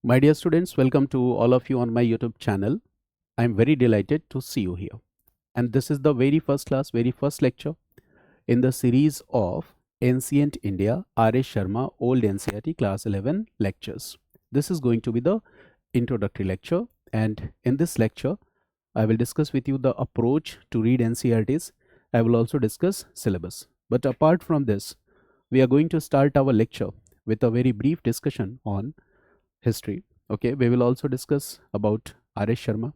My dear students, welcome to all of you on my YouTube channel. I'm very delighted to see you here. And this is the very first class, very first lecture in the series of Ancient India, R S Sharma, Old NCERT Class 11 lectures. This is going to be the introductory lecture, and in this lecture, I will discuss with you the approach to read NCERTs. I will also discuss syllabus. But apart from this, we are going to start our lecture with a very brief discussion on history. Okay, we will also discuss about R S Sharma,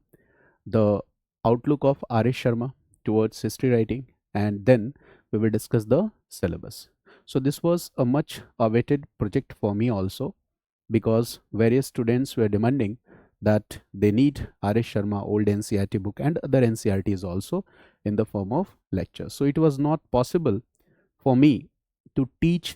the outlook of R S Sharma towards history writing, and then we will discuss the syllabus. So this was a much awaited project for me also, because various students were demanding that they need R S Sharma old NCERT book and other NCERTs also in the form of lectures. So it was not possible for me to teach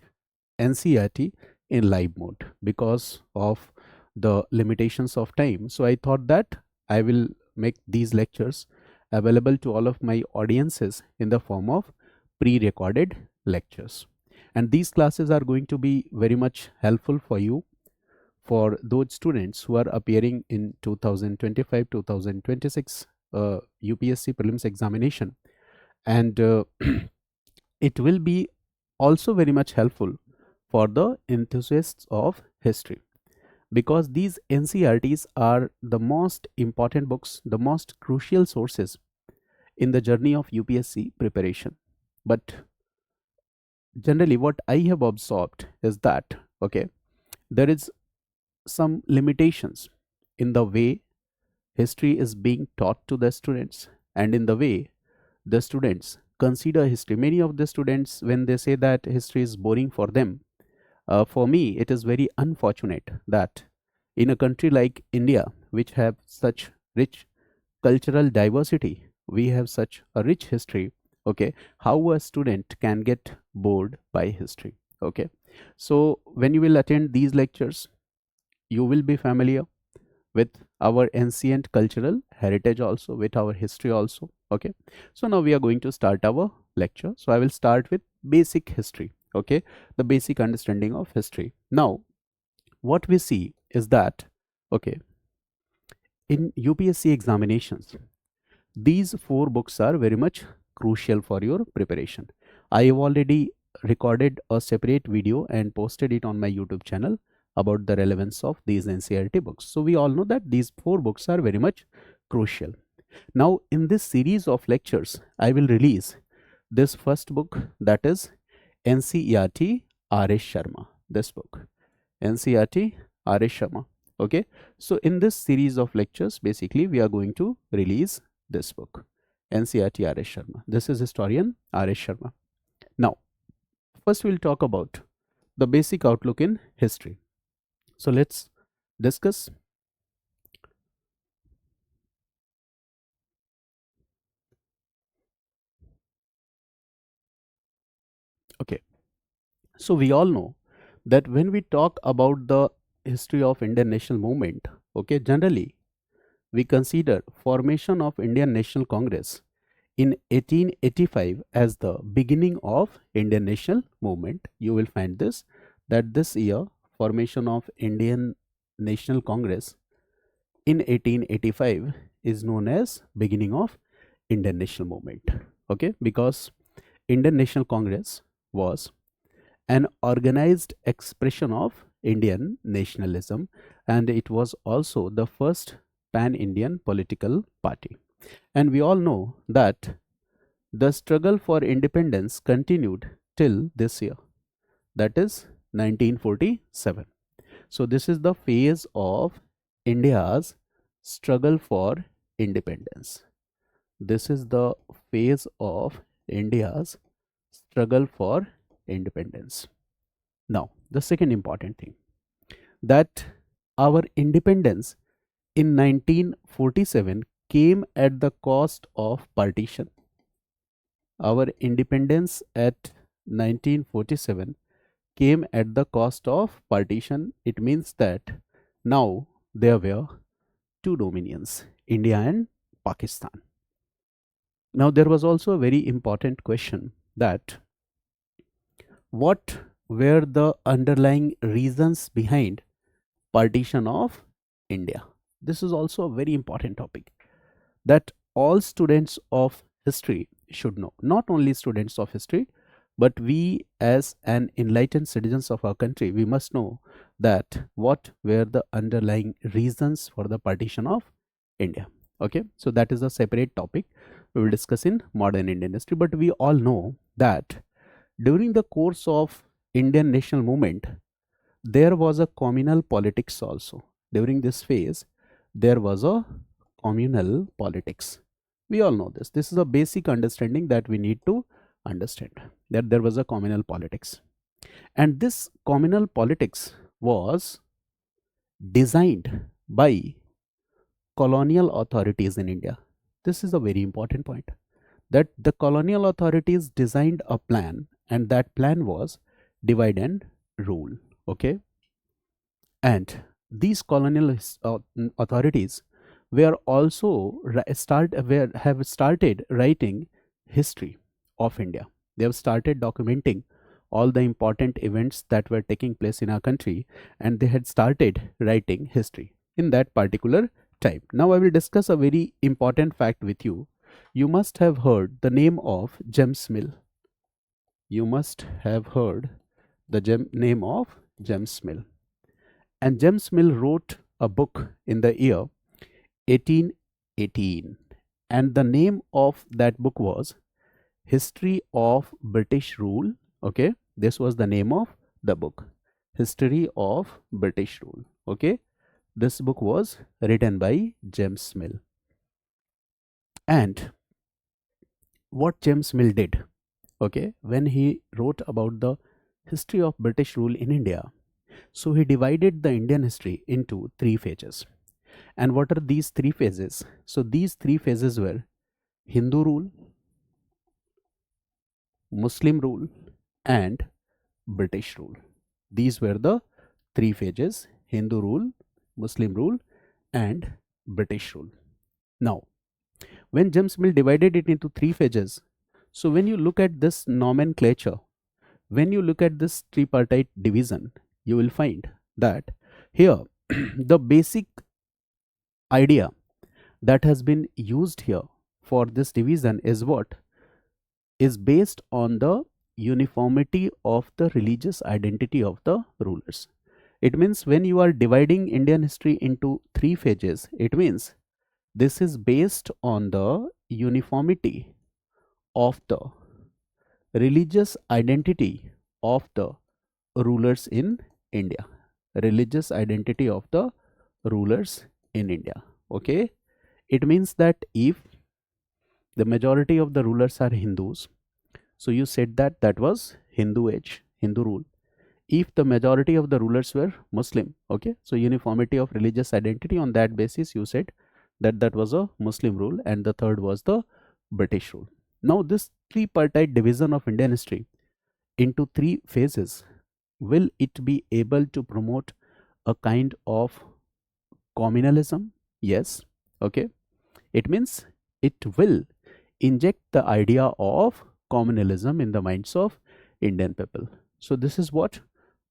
NCERT in live mode because of the limitations of time. So I thought that I will make these lectures available to all of my audiences in the form of pre-recorded lectures. And these classes are going to be very much helpful for you, for those students who are appearing in 2025-2026 UPSC prelims examination. And it will be also very much helpful for the enthusiasts of history, because these NCERTs are the most important books, the most crucial sources in the journey of UPSC preparation. But generally, what I have observed is that, okay, there is some limitations in the way history is being taught to the students and in the way the students consider history. Many of the students, when they say that history is boring for them, for me, it is very unfortunate that in a country like India, which have such rich cultural diversity, we have such a rich history. Okay, how a student can get bored by history? Okay, so when you will attend these lectures, you will be familiar with our ancient cultural heritage also, with our history also. Okay, so now we are going to start our lecture. So I will start with basic history. Okay, the basic understanding of history. Now what we see is that, okay, in UPSC examinations, these four books are very much crucial for your preparation. I have already recorded a separate video and posted it on my YouTube channel about the relevance of these NCERT books. So we all know that these four books are very much crucial. Now in this series of lectures, I will release this first book, that is NCERT R S Sharma. This book, NCERT R S Sharma. Okay, so in this series of lectures, basically we are going to release this book, NCERT R S Sharma. This is historian R S Sharma. Now first we'll talk about the basic outlook in history. So let's discuss. Okay, so we all know that when we talk about the history of Indian national movement, okay, generally we consider formation of Indian National Congress in 1885 as the beginning of Indian national movement. You will find this, that this year formation of Indian National Congress in 1885 is known as beginning of Indian national movement. Okay, because Indian National Congress was an organized expression of Indian nationalism, and it was also the first pan-Indian political party. And we all know that the struggle for independence continued till this year, that is 1947. So this is the phase of India's struggle for independence. This is the phase of India's struggle for independence. Now, the second important thing, that our independence in 1947 came at the cost of partition. Our independence at 1947 came at the cost of partition. It means that now there were two dominions, India and Pakistan. Now there was also a very important question, that what were the underlying reasons behind partition of India. This is also a very important topic that all students of history should know. Not only students of history, but we as an enlightened citizens of our country, we must know that what were the underlying reasons for the partition of India. Okay, so that is a separate topic we will discuss in modern Indian history. But we all know that during the course of Indian national movement, there was a communal politics also. During this phase, there was a communal politics. We all know this. This is a basic understanding that we need to understand, that there was a communal politics. And this communal politics was designed by colonial authorities in India. This is a very important point, that the colonial authorities designed a plan, and that plan was divide and rule. Okay, and these colonial authorities were also have started writing history of India. They have started documenting all the important events that were taking place in our country, and they had started writing history in that particular time. Now I will discuss a very important fact with you. You must have heard the name of James Mill. You must have heard the name of James Mill. And James Mill wrote a book in the year 1818. And the name of that book was History of British Rule. Okay, this was the name of the book, History of British Rule. Okay, this book was written by James Mill. And what James Mill did, okay, when he wrote about the history of British rule in India, so he divided the Indian history into three phases. And what are these three phases? So these three phases were Hindu rule, Muslim rule, and British rule. These were the three phases: Hindu rule, Muslim rule, and British rule. Now, when James Mill divided it into three phases, so when you look at this nomenclature, when you look at this tripartite division, you will find that here the basic idea that has been used here for this division is what? Is based on the uniformity of the religious identity of the rulers. It means when you are dividing Indian history into three phases, it means this is based on the uniformity of the religious identity of the rulers in India. Religious identity of the rulers in India. Okay, it means that if the majority of the rulers are Hindus, so you said that that was Hindu age, Hindu rule. If the majority of the rulers were Muslim, okay, so uniformity of religious identity, on that basis you said that that was a Muslim rule, and the third was the British rule. Now this tripartite division of Indian history into three phases, will it be able to promote a kind of communalism? Yes. Okay, it means it will inject the idea of communalism in the minds of Indian people. So this is what?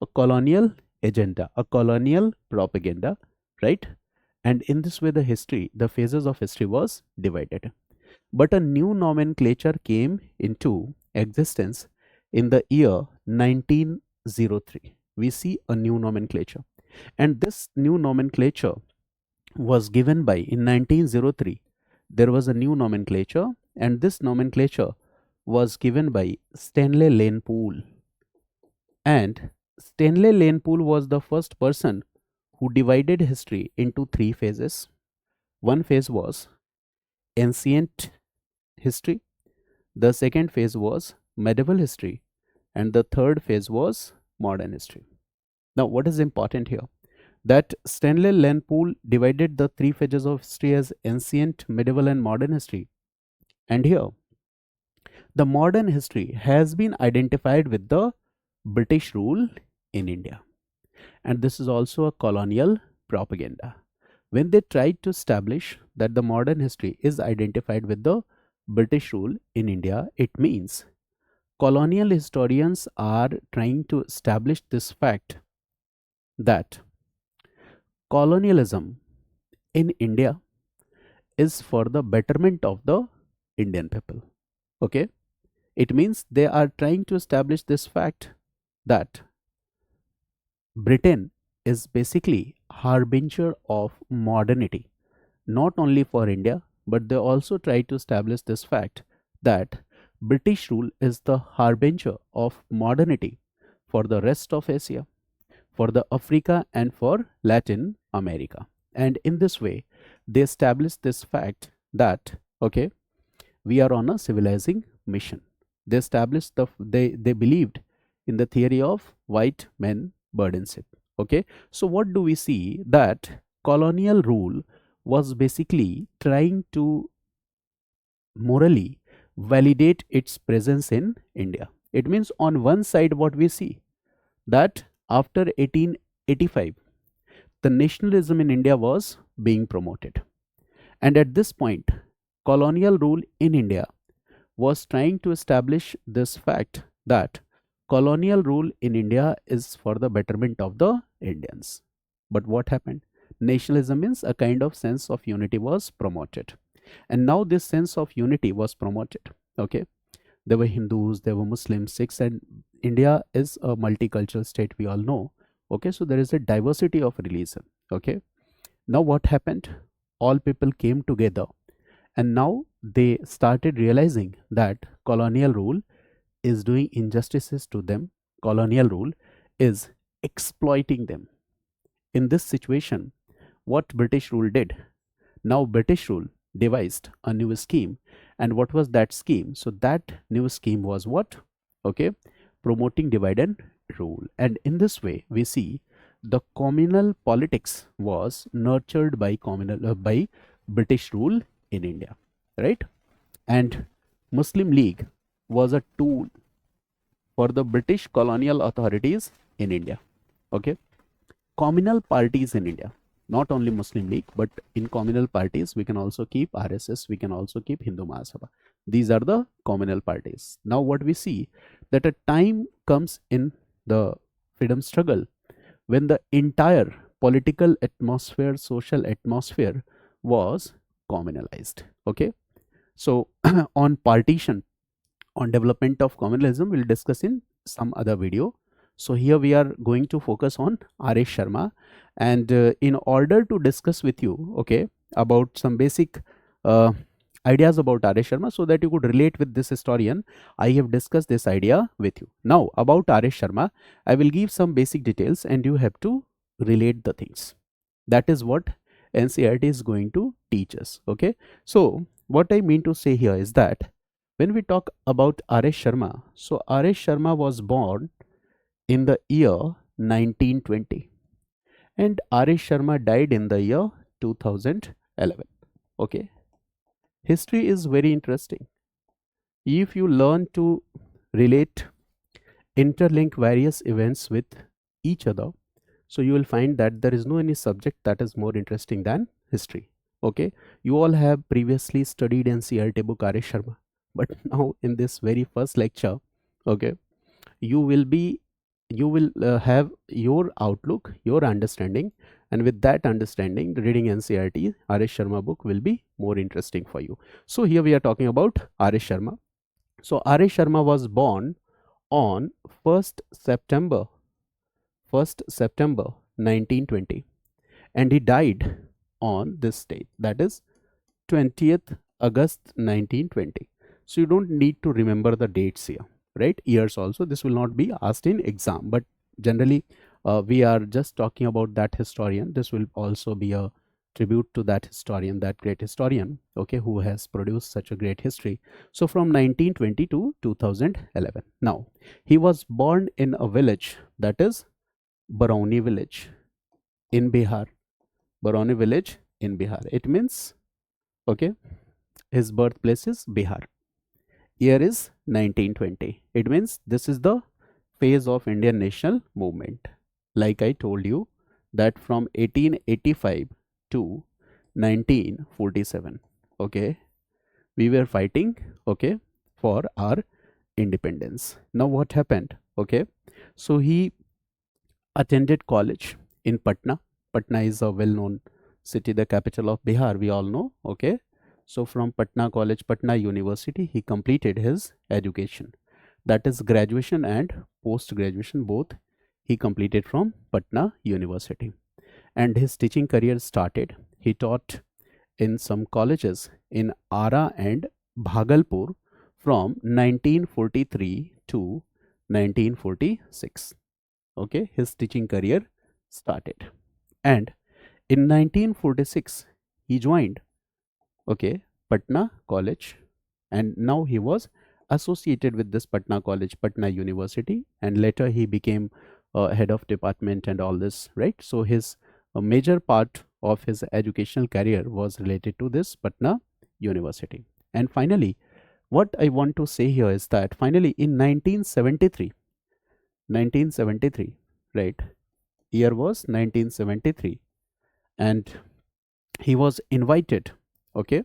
A colonial agenda, a colonial propaganda, right? And in this way the history, the phases of history was divided. But a new nomenclature came into existence in the year 1903. We see a new nomenclature, and this new nomenclature was given by, in 1903 there was a new nomenclature, and this nomenclature was given by Stanley Lane Poole. And Stanley Lane Poole was the first person who divided history into three phases. One phase was ancient history, the second phase was medieval history, and the third phase was modern history. Now what is important here? That Stanley Lane Poole divided the three phases of history as ancient, medieval, and modern history. And here the modern history has been identified with the British rule in India. And this is also a colonial propaganda. When they tried to establish that the modern history is identified with the British rule in India, it means colonial historians are trying to establish this fact that colonialism in India is for the betterment of the Indian people. Okay, it means they are trying to establish this fact that Britain is basically harbinger of modernity, not only for India, but they also try to establish this fact that British rule is the harbinger of modernity for the rest of Asia, for the Africa and for Latin America. And in this way, they establish this fact that okay, we are on a civilizing mission. They established they believed in the theory of white men burdenship. Okay, so what do we see that colonial rule was basically trying to morally validate its presence in India. It means on one side what we see that after 1885 the nationalism in India was being promoted, and at this point colonial rule in India was trying to establish this fact that colonial rule in India is for the betterment of the Indians. But what happened? Nationalism means a kind of sense of unity was promoted. And now this sense of unity was promoted. Okay. There were Hindus, there were Muslims, Sikhs, and India is a multicultural state, we all know. Okay. So there is a diversity of religion. Okay. Now what happened? All people came together, and now they started realizing that colonial rule is doing injustices to them. Colonial rule is exploiting them. In this situation, what British rule did? Now British rule devised a new scheme. And what was that scheme? So that new scheme was what? Okay, promoting divide and rule. And in this way, we see the communal politics was nurtured by by British rule in India, right? And Muslim League was a tool for the British colonial authorities in India. Okay, communal parties in India, not only Muslim League, but in communal parties we can also keep RSS, we can also keep Hindu Mahasabha. These are the communal parties. Now what we see that a time comes in the freedom struggle when the entire political atmosphere, social atmosphere was communalized. Okay, so on partition, on development of communalism, we'll discuss in some other video. So here we are going to focus on R S Sharma, and in order to discuss with you, okay, about some basic ideas about R S Sharma, so that you could relate with this historian, I have discussed this idea with you. Now about R S Sharma, I will give some basic details and you have to relate the things. That is what NCERT is going to teach us. Okay, so what I mean to say here is that when we talk about R S Sharma, so R S Sharma was born in the year 1920 and R S Sharma died in the year 2011. Okay, history is very interesting. If you learn to relate, interlink various events with each other, so you will find that there is no any subject that is more interesting than history. Okay, you all have previously studied NCERT book R S Sharma, but now in this very first lecture, okay, you will have your outlook, your understanding, and with that understanding, reading NCERT R S Sharma book will be more interesting for you. So here we are talking about R S Sharma. So R S Sharma was born on 1st September 1920, and he died on this date, that is 20th August 1920. So you don't need to remember the dates here, right? Years also, this will not be asked in exam, but generally we are just talking about that historian. This will also be a tribute to that historian, that great historian, okay, who has produced such a great history. So from 1920 to 2011. Now he was born in a village, that is Barauni village in Bihar. Barauni village in Bihar. It means, okay, his birthplace is Bihar. Year is 1920. It means this is the phase of Indian national movement. Like I told you that from 1885 to 1947, okay, we were fighting, okay, for our independence. Now what happened? Okay, so he attended college in Patna. Patna is a well-known city, the capital of Bihar, we all know. Okay, so from Patna College, Patna University, he completed his education. That is graduation and post-graduation both he completed from Patna University. And his teaching career started. He taught in some colleges in Ara and Bhagalpur from 1943 to 1946. Okay, his teaching career started. And in 1946, he joined, okay, Patna College, and now he was associated with this Patna College, Patna University, and later he became head of department and all this, right? So his a major part of his educational career was related to this Patna University. And finally, what I want to say here is that finally in 1973, right? Year was 1973, and he was invited, okay,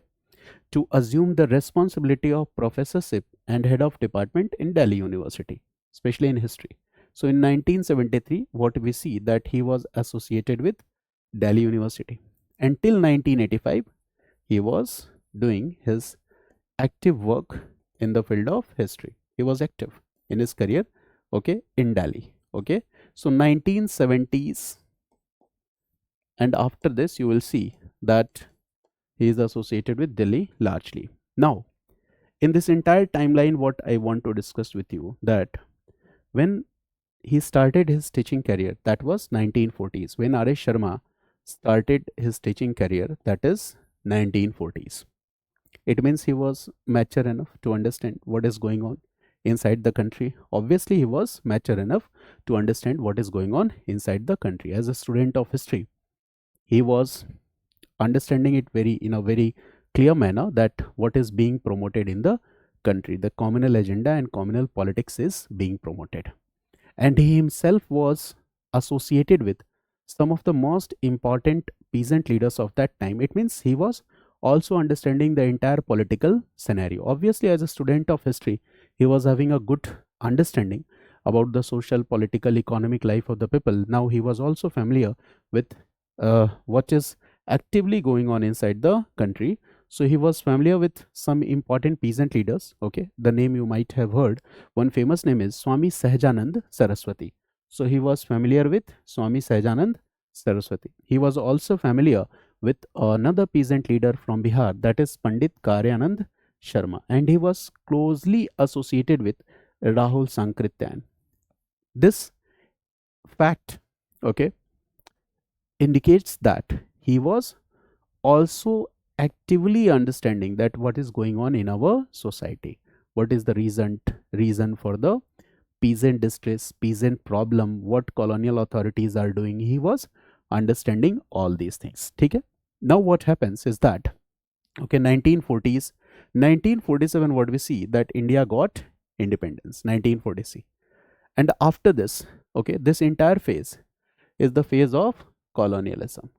to assume the responsibility of professorship and head of department in Delhi University, especially in history. So in 1973, what we see that he was associated with Delhi University. Until 1985, he was doing his active work in the field of history. He was active in his career, okay, in Delhi. Okay, so 1970s, and after this, you will see that he is associated with Delhi largely. Now, in this entire timeline, what I want to discuss with you that when he started his teaching career, that was 1940s. When R S Sharma started his teaching career, that is 1940s. It means he was mature enough to understand what is going on inside the country. Obviously, he was mature enough to understand what is going on inside the country. As a student of history, he was understanding it very in a very clear manner that what is being promoted in the country, the communal agenda and communal politics is being promoted. And he himself was associated with some of the most important peasant leaders of that time. It means he was also understanding the entire political scenario. Obviously, as a student of history, he was having a good understanding about the social, political, economic life of the people. Now he was also familiar with what is actively going on inside the country. So he was familiar with some important peasant leaders. Okay, the name you might have heard. One famous name is Swami Sahajanand Saraswati. So he was familiar with Swami Sahajanand Saraswati. He was also familiar with another peasant leader from Bihar, that is Pandit Karyanand Sharma, and he was closely associated with Rahul Sankrityan. This fact, okay, indicates that he was also actively understanding that what is going on in our society, what is the reason for the peasant distress, peasant problem, what colonial authorities are doing. He was understanding all these things. Okay, now what happens is that, okay, 1940s, 1947, what we see that India got independence, 1940. And after this, okay, this entire phase is the phase of colonialism.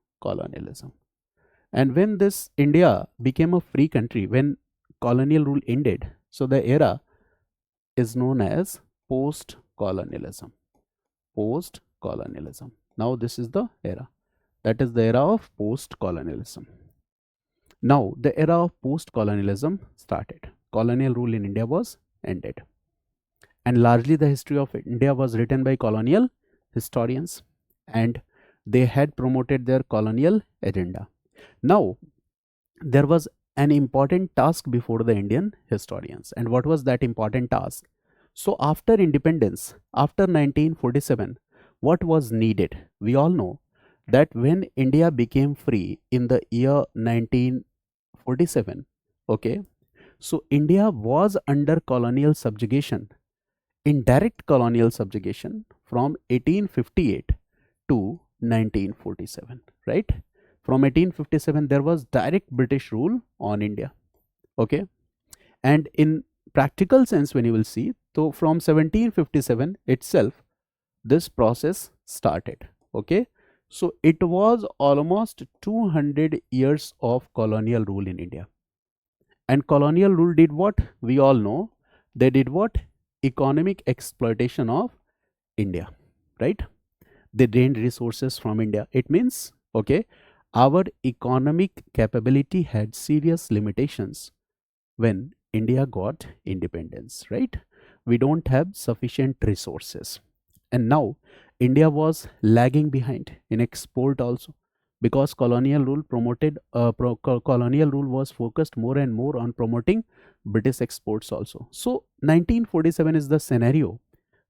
And when this India became a free country, when colonial rule ended, so the era is known as post-colonialism. Post-colonialism. Now this is the era. That is the era of post-colonialism. Now the era of post-colonialism started. Colonial rule in India was ended. And largely the history of India was written by colonial historians, and they had promoted their colonial agenda. Now, there was an important task before the Indian historians. And what was that important task? So, after independence, after 1947, what was needed? We all know that when India became free in the year 1947, okay, so India was under colonial subjugation, indirect colonial subjugation from 1858 to 1947, right? From 1857, there was direct British rule on India. Okay, and in practical sense, when you will see, so from 1757 itself, this process started. Okay, so it was almost 200 years of colonial rule in India. And colonial rule did what? We all know. They did what? Economic exploitation of India, right? they drained resources from India. It means, okay, our economic capability had serious limitations when India got independence, right? We don't have sufficient resources. And now India was lagging behind in export also, because colonial rule was focused more and more on promoting British exports also. So 1947 is the scenario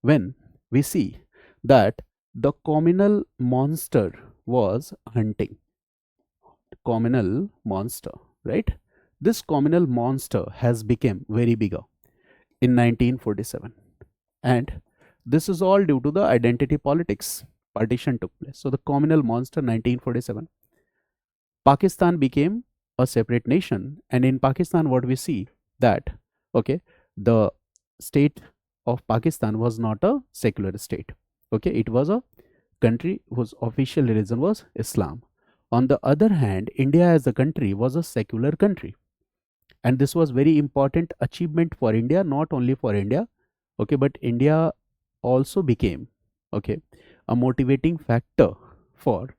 when we see that the communal monster was hunting. Communal monster, right? This communal monster has become very bigger in 1947, and this is all due to the identity politics. Partition took place. So the communal monster 1947, Pakistan became a separate nation, and in Pakistan what we see that, okay, the state of Pakistan was not a secular state. Okay, it was a country whose official religion was Islam. On the other hand, India as a country was a secular country, and this was very important achievement for India, not only for India, okay, but India also became, okay, a motivating factor for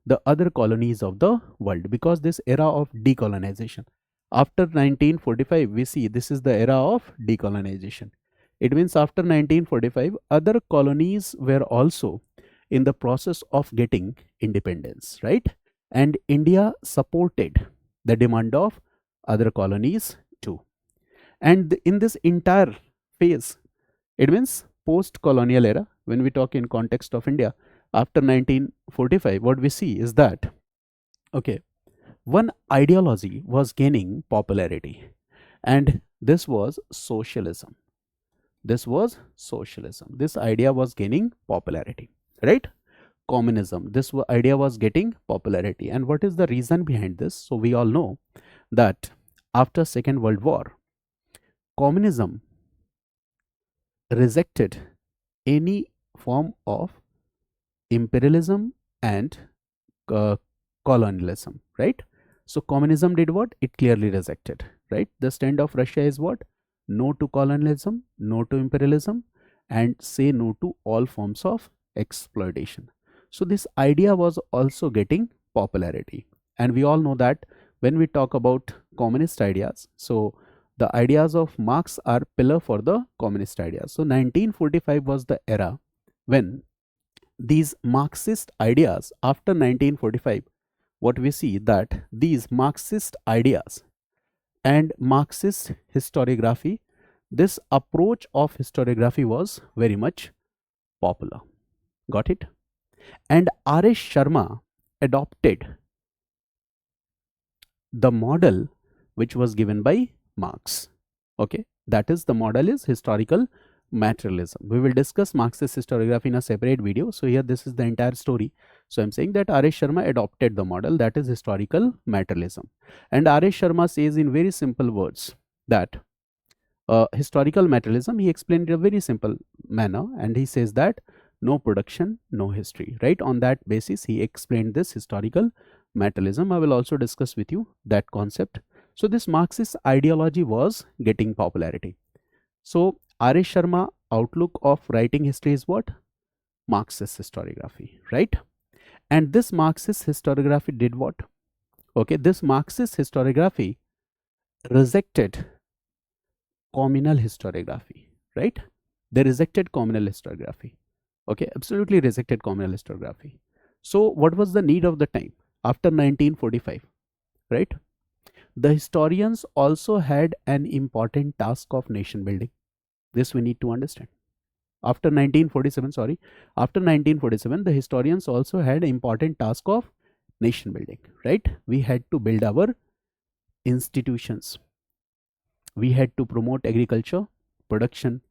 the other colonies of the world, because this era of decolonization after 1945, we see this is the era of decolonization. It means after 1945 other colonies were also in the process of getting independence, right? And India supported the demand of other colonies too. And in this entire phase, it means post colonial era, when we talk in context of India after 1945, what we see is that, okay, one ideology was gaining popularity, and this was socialism. This idea was gaining popularity, right? Communism, idea was getting popularity. And what is the reason behind this? So we all know that after Second World War, communism rejected any form of imperialism and colonialism, right? So communism did what? It clearly rejected, right? The stand of Russia is what? No to colonialism, no to imperialism, and say no to all forms of exploitation. So this idea was also getting popularity. And we all know that when we talk about communist ideas, so the ideas of Marx are pillar for the communist ideas. So 1945 was the era when these Marxist ideas, after 1945, what we see that these Marxist ideas and Marxist historiography, this approach of historiography was very much popular. Got it? And R S Sharma adopted the model which was given by Marx. Okay, that is, the model is historical materialism. We will discuss Marxist historiography in a separate video. So here this is the entire story. So I'm saying that R S Sharma adopted the model, that is historical materialism. And R S Sharma says in very simple words that historical materialism, he explained in a very simple manner, and he says that no production, no history, right? On that basis, he explained this historical materialism. I will also discuss with you that concept. So this Marxist ideology was getting popularity. So R S Sharma outlook of writing history is what? Marxist historiography, right? And this Marxist historiography did what? Okay, this Marxist historiography rejected communal historiography, right? They rejected communal historiography. Okay, absolutely rejected communal historiography. So what was the need of the time after 1945, right? The historians also had an important task of nation building. This we need to understand. After 1947, the historians also had an important task of nation building, right? We had to build our institutions. We had to promote agriculture, production,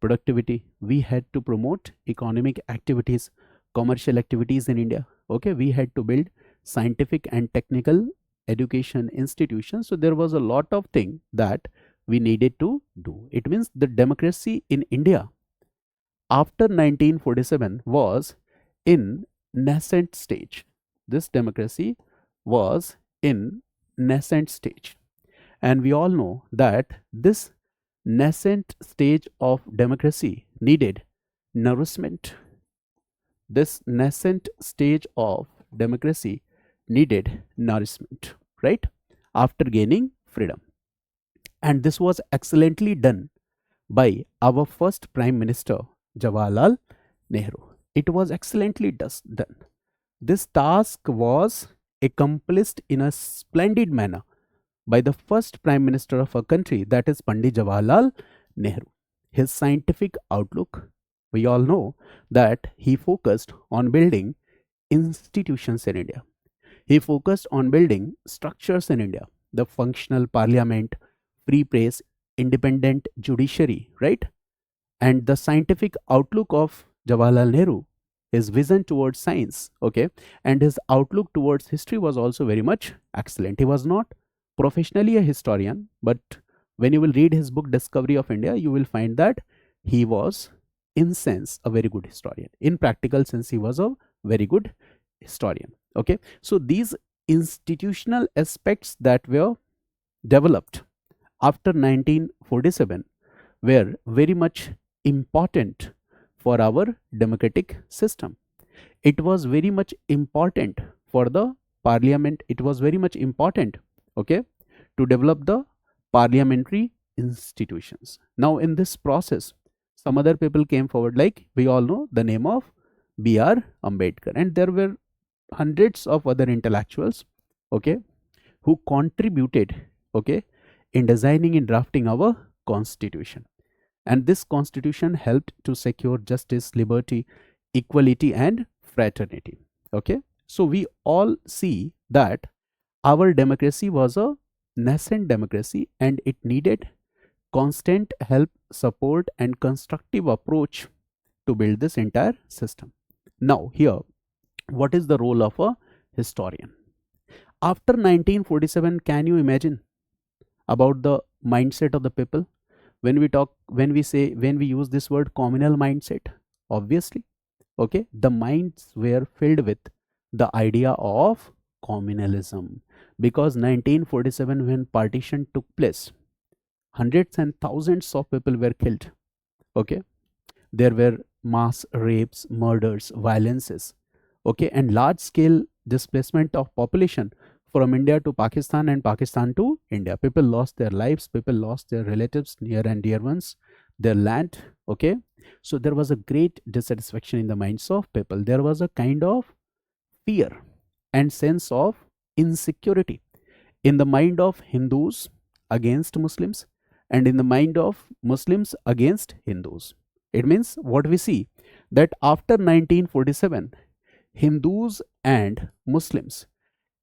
productivity. We had to promote economic activities, commercial activities in India. Okay, we had to build scientific and technical education institutions. So there was a lot of things that we needed to do. It means the democracy in India after 1947 was in nascent stage. This democracy was in nascent stage, and we all know that this nascent stage of democracy needed nourishment, this nascent stage of democracy needed nourishment, right? After gaining freedom. And this was excellently done by our first Prime Minister, Jawaharlal Nehru. It was excellently done. This task was accomplished in a splendid manner by the first Prime Minister of a country, that is Pandit Jawaharlal Nehru. His scientific outlook, we all know that he focused on building institutions in India. He focused on building structures in India, the functional parliament, free press, independent judiciary, right? And the scientific outlook of Jawaharlal Nehru, his vision towards science, okay, and his outlook towards history was also very much excellent. He was not professionally a historian, but when you will read his book Discovery of India, you will find that he was, in sense, a very good historian. In practical sense, he was a very good historian. Okay, so these institutional aspects that were developed after 1947 were very much important for our democratic system. It was very much important for the parliament. It was very much important, okay, to develop the parliamentary institutions. Now, in this process, some other people came forward, like we all know the name of B.R. Ambedkar, and there were hundreds of other intellectuals, okay, who contributed, okay, in designing and drafting our constitution. And this constitution helped to secure justice, liberty, equality, and fraternity. Okay, so we all see that our democracy was a nascent democracy and it needed constant help, support, and constructive approach to build this entire system. Now, here, what is the role of a historian? After 1947, can you imagine about the mindset of the people? When we use this word communal mindset, obviously, okay, the minds were filled with the idea of communalism, because 1947, when partition took place, hundreds and thousands of people were killed. Okay, there were mass rapes, murders, violences, okay, and large scale displacement of population from India to Pakistan and Pakistan to India. People lost their lives, people lost their relatives, near and dear ones, their land. Okay, so there was a great dissatisfaction in the minds of people. There was a kind of fear and sense of insecurity in the mind of Hindus against Muslims, and in the mind of Muslims against Hindus. It means what we see, that after 1947, Hindus and Muslims,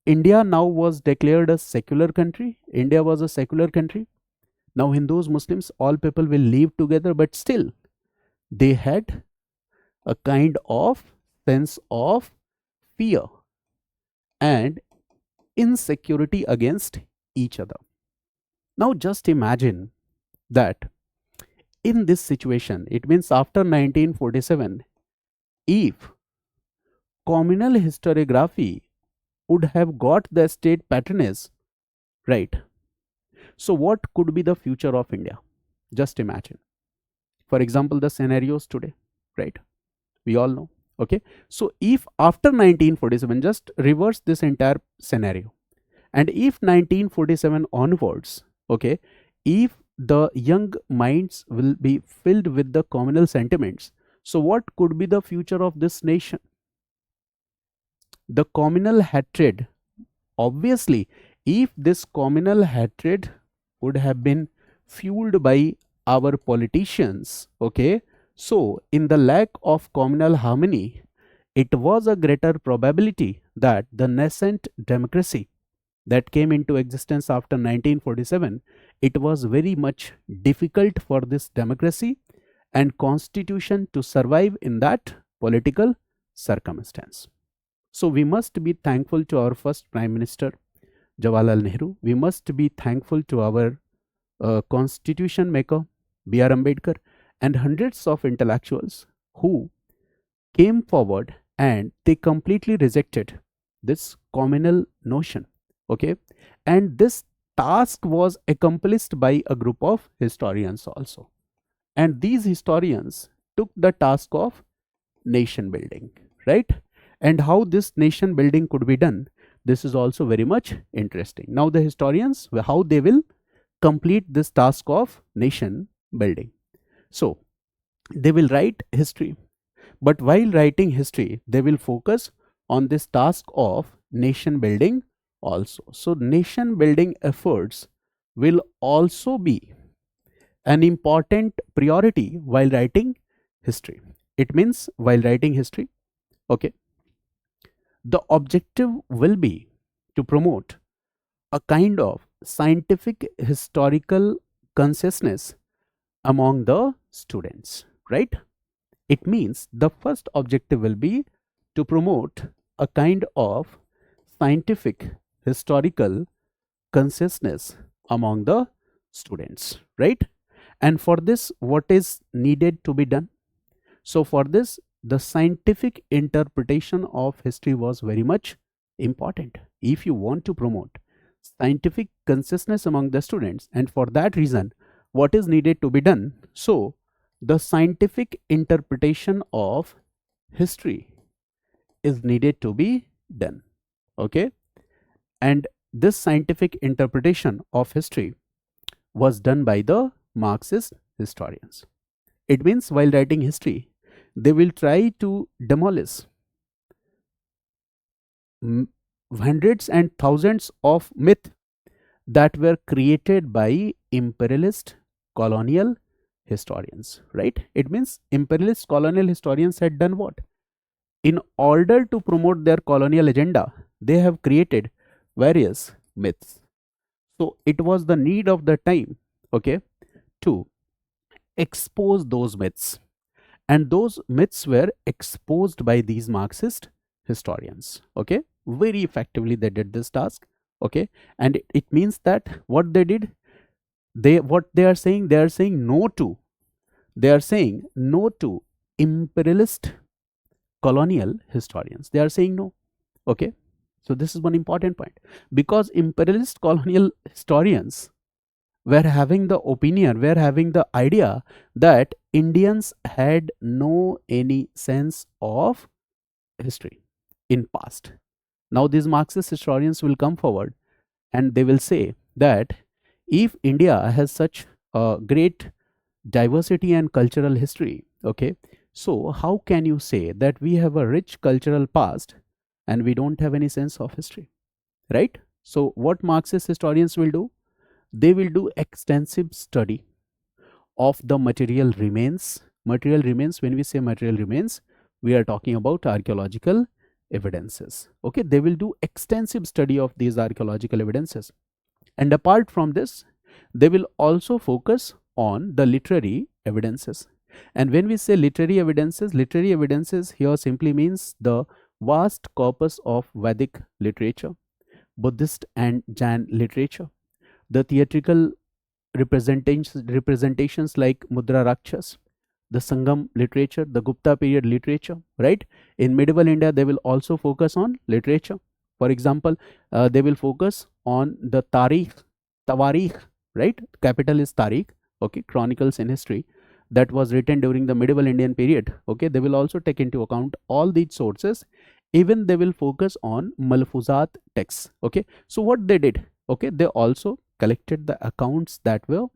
India now was declared a secular country. India was a secular country. Now Hindus, Muslims, all people will live together, but still they had a kind of sense of fear and insecurity against each other. Now just imagine that in this situation, it means after 1947, if communal historiography would have got the state patronage, right? So what could be the future of India? Just imagine. For example, the scenarios today, right? We all know. Okay, so if after 1947, just reverse this entire scenario, and if 1947 onwards, okay, if the young minds will be filled with the communal sentiments, so what could be the future of this nation? The communal hatred, obviously, if this communal hatred would have been fueled by our politicians, okay, so in the lack of communal harmony, it was a greater probability that the nascent democracy that came into existence after 1947, it was very much difficult for this democracy and constitution to survive in that political circumstance. So we must be thankful to our first Prime Minister, Jawaharlal Nehru. We must be thankful to our constitution maker, B.R. Ambedkar, and hundreds of intellectuals who came forward and they completely rejected this communal notion. Okay, and this task was accomplished by a group of historians also, and these historians took the task of nation building, right? And how this nation building could be done, this is also very much interesting. Now the historians, how they will complete this task of nation building. So they will write history, but while writing history, they will focus on this task of nation building also. So nation building efforts will also be an important priority while writing history. It means while writing history, okay, the objective will be to promote a kind of scientific historical consciousness among the students, right? It means the first objective will be to promote a kind of scientific historical consciousness among the students, right? And for this, what is needed to be done? So for this, the scientific interpretation of history was very much important. If you want to promote scientific consciousness among the students, and for that reason, what is needed to be done? So the scientific interpretation of history is needed to be done, okay? And this scientific interpretation of history was done by the Marxist historians. It means while writing history, they will try to demolish hundreds and thousands of myths that were created by imperialist colonial historians, right? It means imperialist colonial historians had done what? In order to promote their colonial agenda, they have created various myths. So it was the need of the time, okay, to expose those myths. And those myths were exposed by these Marxist historians, okay? Very effectively they did this task, okay? And it means that what they did, what they are saying no to, they are saying no to imperialist colonial historians. They are saying no, okay? So this is one important point, because imperialist colonial historians were having the opinion, were having the idea that Indians had no any sense of history in past. Now these Marxist historians will come forward and they will say that if India has such a great diversity and cultural history, okay, so how can you say that we have a rich cultural past and we don't have any sense of history, right? So what Marxist historians will do? They will do extensive study of the material remains. Material remains, when we say material remains, we are talking about archaeological evidences, okay? They will do extensive study of these archaeological evidences, and apart from this, they will also focus on the literary evidences. And when we say literary evidences here simply means the vast corpus of Vedic literature, Buddhist and Jain literature, the theatrical representations like Mudra Rakshas, the Sangam literature, the Gupta period literature, right? In medieval India, they will also focus on literature. For example, they will focus on the Tawarikh, right? Capital is Tariq, okay? Chronicles in history that was written during the medieval Indian period, okay? They will also take into account all these sources. Even they will focus on Malfuzat texts, okay? So what they did, okay? They also collected the accounts that were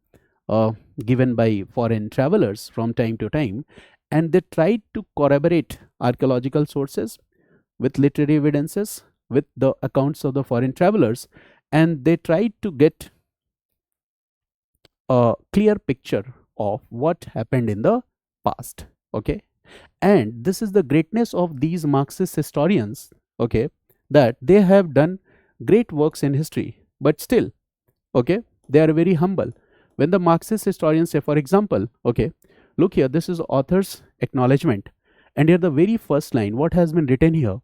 given by foreign travelers from time to time, and they tried to corroborate archaeological sources with literary evidences, with the accounts of the foreign travelers, and they tried to get a clear picture of what happened in the past, okay? And this is the greatness of these Marxist historians, okay, that they have done great works in history, but still, okay, they are very humble. When the Marxist historians say, for example, okay, look here, this is author's acknowledgement, and here the very first line, what has been written here,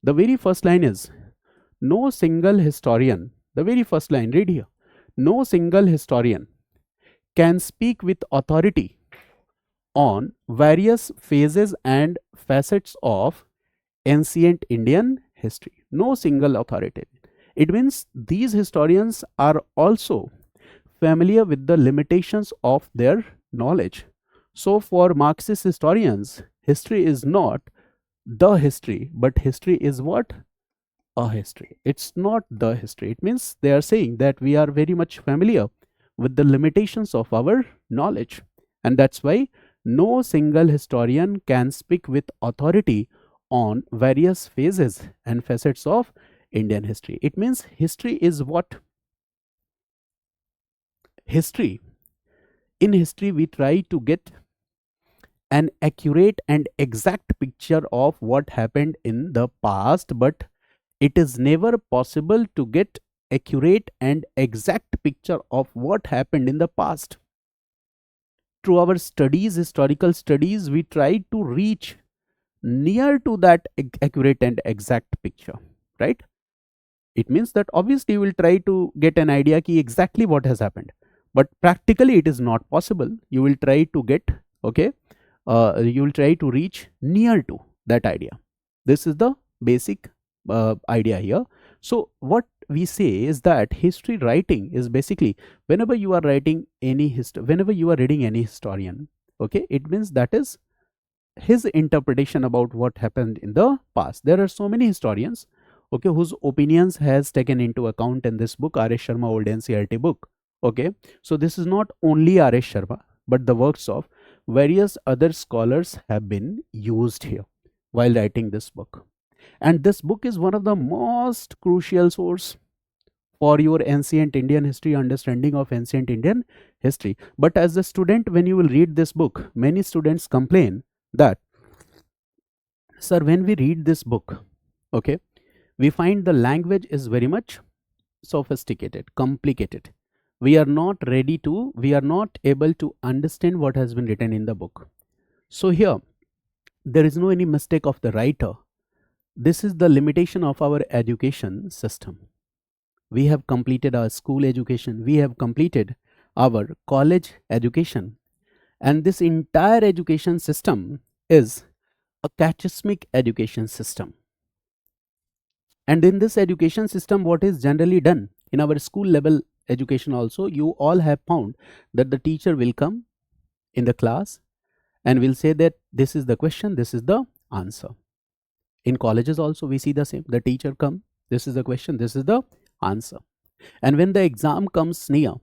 the very first line is, no single historian, the very first line, read here, no single historian can speak with authority on various phases and facets of ancient Indian history. No single authority. It means these historians are also familiar with the limitations of their knowledge. So for Marxist historians, history is not the history, but history is what? A history. It's not the history. It means they are saying that we are very much familiar with the limitations of our knowledge, and that's why no single historian can speak with authority on various phases and facets of Indian history. It means history is what? History. In history, we try to get an accurate and exact picture of what happened in the past, but it is never possible to get accurate and exact picture of what happened in the past. Through our studies, historical studies, we try to reach near to that accurate and exact picture, right? It means that obviously you will try to get an idea ki exactly what has happened, but practically it is not possible. You will try to get, okay, you will try to reach near to that idea. This is the basic idea here. So what we say is that history writing is basically, whenever you are writing any whenever you are reading any historian, okay, it means that is his interpretation about what happened in the past. There are so many historians, okay, whose opinions has taken into account in this book, R S Sharma Old NCERT book. Okay, so this is not only R S Sharma, but the works of various other scholars have been used here while writing this book. And this book is one of the most crucial source for your ancient Indian history, understanding of ancient Indian history. But as a student, when you will read this book, many students complain that, sir, when we read this book, okay, we find the language is very much sophisticated, complicated. We are not able to understand what has been written in the book. So here, there is no any mistake of the writer. This is the limitation of our education system. We have completed our school education, we have completed our college education, and this entire education system is a catechismic education system. And in this education system, what is generally done in our school level education also, you all have found that the teacher will come in the class and will say that this is the question, this is the answer. In colleges also we see the same. The teacher come, this is the question, this is the answer. And when the exam comes near,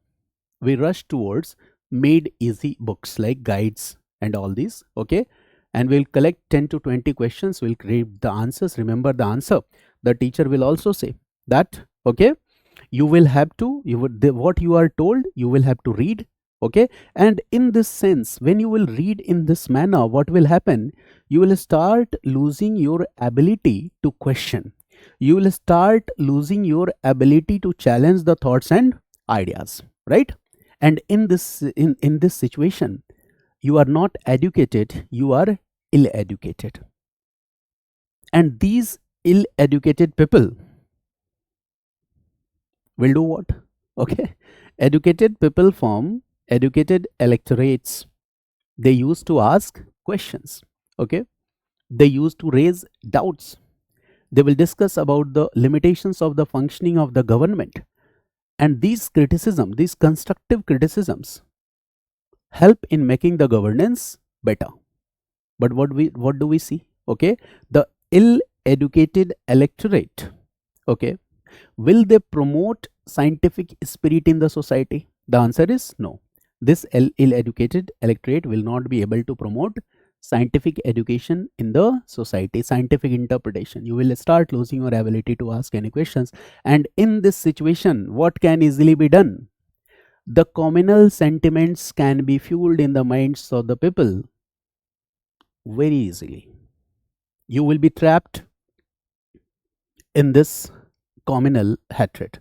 we rush towards made easy books like guides and all these, okay, and we'll collect 10 to 20 questions, we'll read the answers, remember the answer. The teacher will also say that, okay, you will have to, what you are told, you will have to read, okay. And in this sense, when you will read in this manner, what will happen? You will start losing your ability to question. You will start losing your ability to challenge the thoughts and ideas, right? And in this situation, you are not educated, you are ill educated. And these ill educated people will do what? Okay, educated people form educated electorates. They used to ask questions, okay, they used to raise doubts. They will discuss about the limitations of the functioning of the government, and these constructive criticisms help in making the governance better. But what do we see? Okay, the ill educated electorate, okay, will they promote scientific spirit in the society? The answer is no. This ill educated electorate will not be able to promote scientific education in the society, scientific interpretation. You will start losing your ability to ask any questions. And in this situation, what can easily be done? The communal sentiments can be fueled in the minds of the people very easily. You will be trapped in this communal hatred.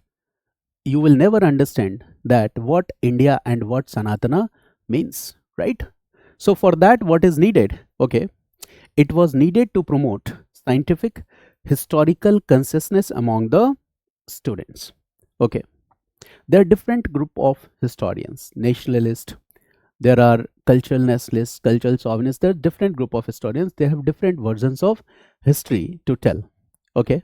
You will never understand that what India and what Sanatana means, right? So for that, what is needed? Okay, it was needed to promote scientific historical consciousness among the students. Okay, there are different group of historians, nationalist, there are cultural nationalists, cultural chauvinists. There are different group of historians, they have different versions of history to tell. Okay,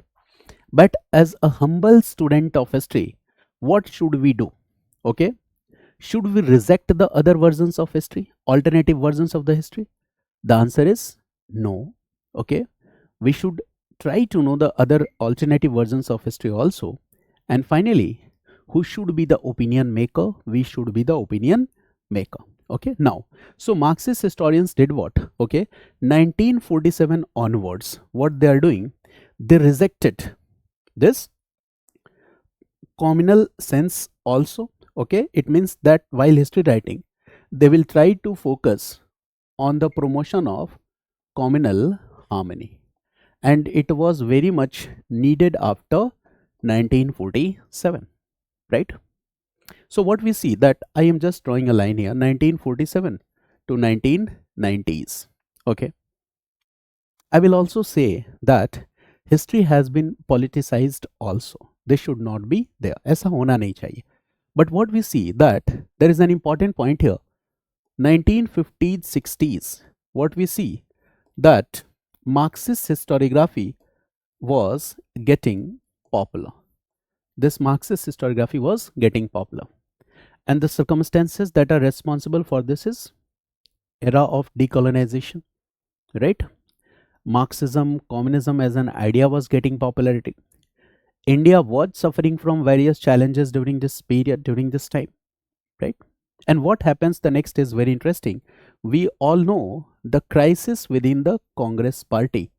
but as a humble student of history, what should we do? Okay, should we reject the other versions of history, alternative versions of the history? The answer is no. Okay, We should try to know the other alternative versions of history also. And finally, who should be the opinion maker? We should be the opinion maker. Okay, now, so Marxist historians did what? Okay, 1947 onwards, what they are doing, they rejected this communal sense also. Okay, it means that while history writing, they will try to focus on the promotion of communal harmony, and it was very much needed after 1947, right? So what we see, that I am just drawing a line here, 1947 to 1990s. Okay, I will also say that history has been politicized also. This should not be there. ऐसा होना नहीं चाहिए. But what we see, that there is an important point here. 1950s, 60s, what we see, that Marxist historiography was getting popular. This Marxist historiography was getting popular. And the circumstances that are responsible for this is era of decolonization, right? Marxism, communism as an idea was getting popularity. India was suffering from various challenges during this period, during this time, right? And what happens the next is very interesting. We all know the crisis within the Congress party,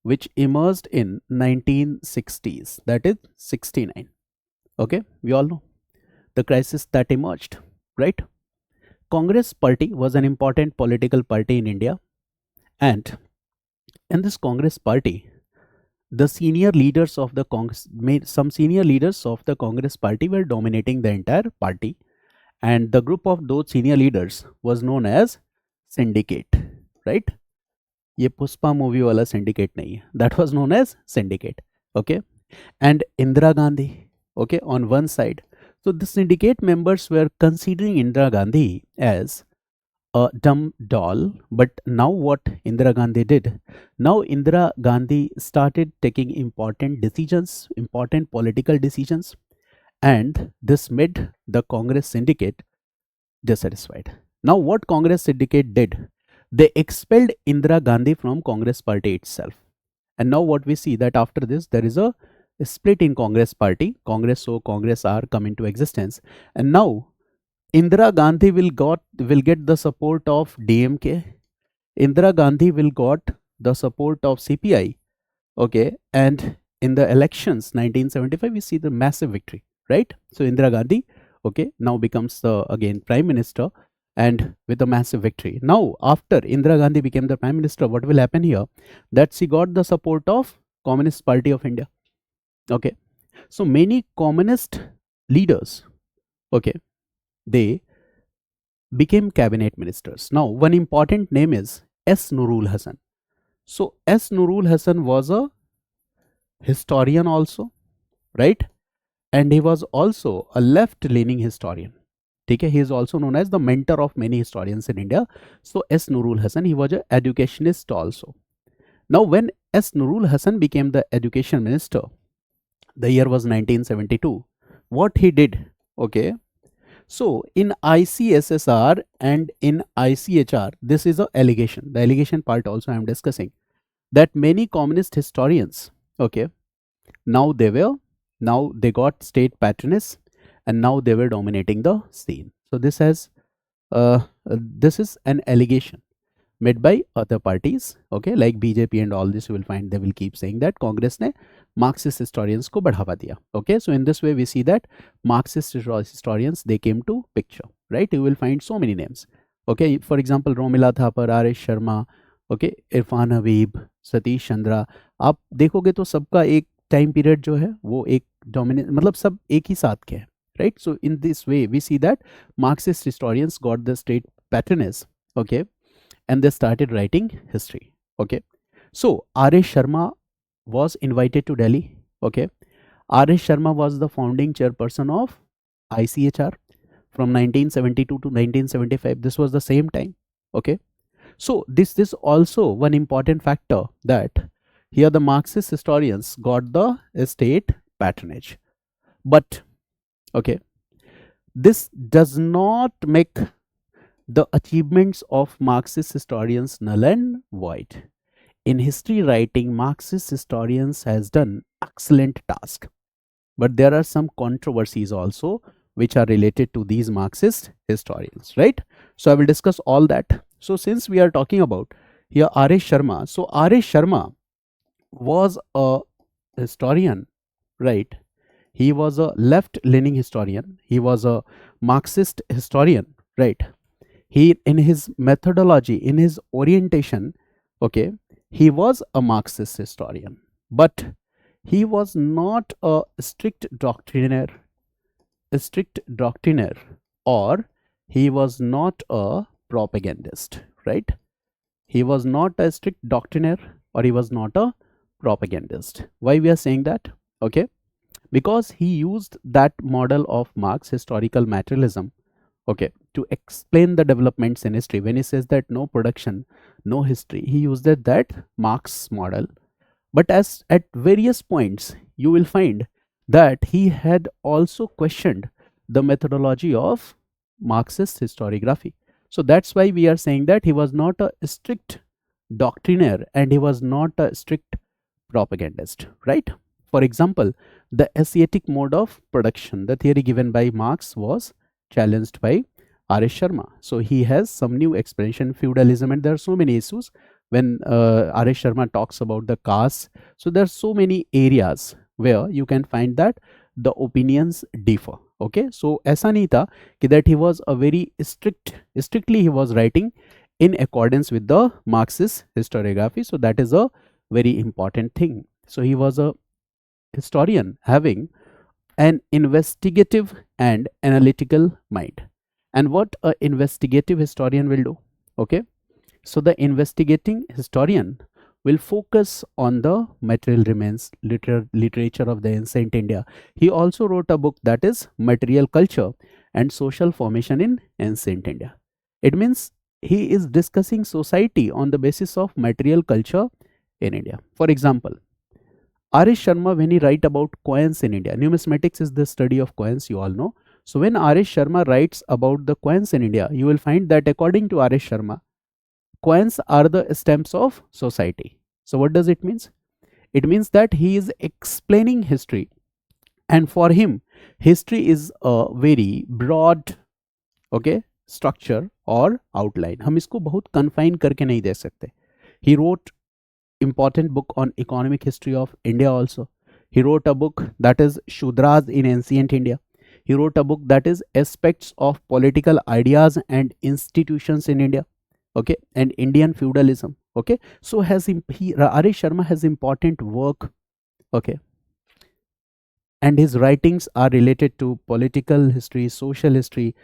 which emerged in 1960s, that is 69. Okay, we all know the crisis that emerged, right? Congress party was an important political party in India, and in this Congress party, the senior leaders of the Congress, some senior leaders of the Congress party were dominating the entire party, and the group of those senior leaders was known as syndicate, right? ये Pushpa movie वाला syndicate नहीं है, that was known as syndicate. Okay, and Indira Gandhi, okay, on one side. So the syndicate members were considering Indira Gandhi as a dumb doll. But now what Indira Gandhi did? Now Indira Gandhi started taking important decisions, important political decisions, and this made the Congress syndicate dissatisfied. Now what Congress syndicate did? They expelled Indira Gandhi from Congress party itself. And now what we see, that after this there is a split in Congress party. Congress O, Congress R come into existence, and now Indira Gandhi will get the support of DMK. Indira Gandhi will got the support of CPI. Okay, and in the elections 1975 we see the massive victory, right? So Indira Gandhi, okay, now becomes again prime minister, and with a massive victory. Now after Indira Gandhi became the prime minister, what will happen here? That she got the support of Communist Party of India. Okay, so many communist leaders, okay, they became cabinet ministers. Now one important name is S. Nurul Hasan. So S. Nurul Hasan was a historian also, right? And he was also a left-leaning historian. Okay, he is also known as the mentor of many historians in India. So S. Nurul Hasan, he was an educationist also. Now when S. Nurul Hasan became the education minister, the year was 1972. What he did, okay, so in ICSSR and in ICHR, this is a allegation. The allegation part also I am discussing, that many communist historians, okay, now they got state patronage, and now they were dominating the scene. So this is an allegation made by other parties, okay, like BJP and all this. You will find they will keep saying that Congress ने Marxist historians को बढ़ावा दिया. Okay, so in this way we see that Marxist historians, they came to picture, right? You will find so many names. Okay, for example, Romila Thapar, R S Sharma, okay, Irfan Habib, Satish Chandra. आप देखोगे तो सबका एक time period जो है वो एक dominate, मतलब सब एक ही साथ के हैं, right? So in this way we see that Marxist historians got the state patronage, okay, and they started writing history. Okay, so R S Sharma was invited to Delhi. Okay, R S Sharma was the founding chairperson of ICHR from 1972 to 1975. This was the same time. Okay, so this is also one important factor, that here the Marxist historians got the state patronage. But okay, this does not make the achievements of Marxist historians null and void. in history writing, Marxist historians has done excellent task. But there are some controversies also which are related to these Marxist historians, right? So I will discuss all that. So since we are talking about here R S Sharma, so R S Sharma was a historian, right? He was a left leaning historian, he was a Marxist historian, right? He, in his methodology, in his orientation, okay, he was a Marxist historian, but he was not a strict doctrinaire, or he was not a propagandist, right? He was not a strict doctrinaire, or he was not a propagandist. Why we are saying that? Okay, because he used that model of Marx, historical materialism, okay, to explain the developments in history. When he says that no production, no history, he used that Marx model. But as at various points you will find that he had also questioned the methodology of Marxist historiography. So that's why we are saying that he was not a strict doctrinaire and he was not a strict propagandist, right? For example, the Asiatic mode of production, the theory given by Marx, was challenged by R S Sharma. So he has some new explanation, feudalism, and there are so many issues when R S Sharma talks about the caste. So there are so many areas where you can find that the opinions differ. Okay, so aisa nahi tha कि that he was a very strictly he was writing in accordance with the Marxist historiography. So that is a very important thing. So he was a historian having an investigative and analytical mind. And what a investigative historian will do? Okay, so the investigating historian will focus on the material remains literature of the ancient India. He also wrote a book that is Material Culture and Social Formation in Ancient India. It means he is discussing society on the basis of material culture in India. For example, R S Sharma, when he write about coins in India, numismatics is the study of coins, you all know. So when R S Sharma writes about the coins in India, you will find that according to R S Sharma, coins are the stamps of society. So what does it mean? It means that he is explaining history, and for him history is a very broad, okay, structure or outline. हम इसको बहुत confine करके नहीं दे सकते. He wrote important book on economic history of India also. He wrote a book that is Shudras in Ancient India. He wrote a book that is Aspects of Political Ideas and Institutions in India, okay, and Indian feudalism. Okay, so R S Sharma has important work, okay, and his writings are related to political history, social history,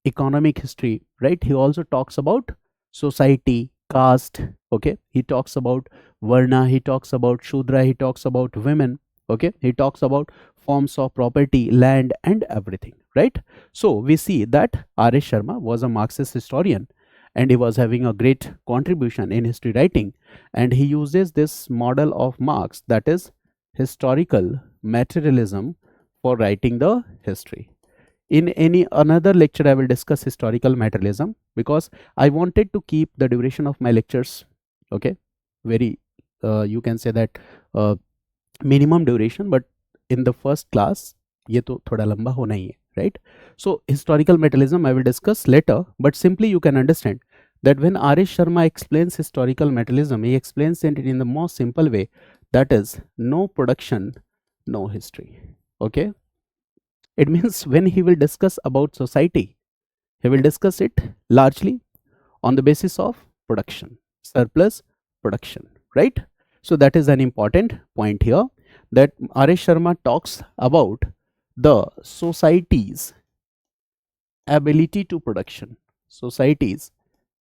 economic history, right? He also talks about society, caste, okay, he talks about varna, he talks about shudra, he talks about women, okay, he talks about forms of property, land, and everything, right? So we see that R S Sharma was a Marxist historian, and he was having a great contribution in history writing, and he uses this model of Marx, that is historical materialism, for writing the history. In any another lecture I will discuss historical materialism, because I wanted to keep the duration of my lectures, okay, very you can say that minimum duration, but in the first class ये तो थोड़ा लंबा होना ही है, right? So historical materialism I will discuss later, but simply you can understand that when R S Sharma explains historical materialism, he explains it in the most simple way, that is no production, no history. Okay, it means when he will discuss about society, he will discuss it largely on the basis of production, surplus production, right? So that is an important point here, that R S Sharma talks about the society's ability to production. Society's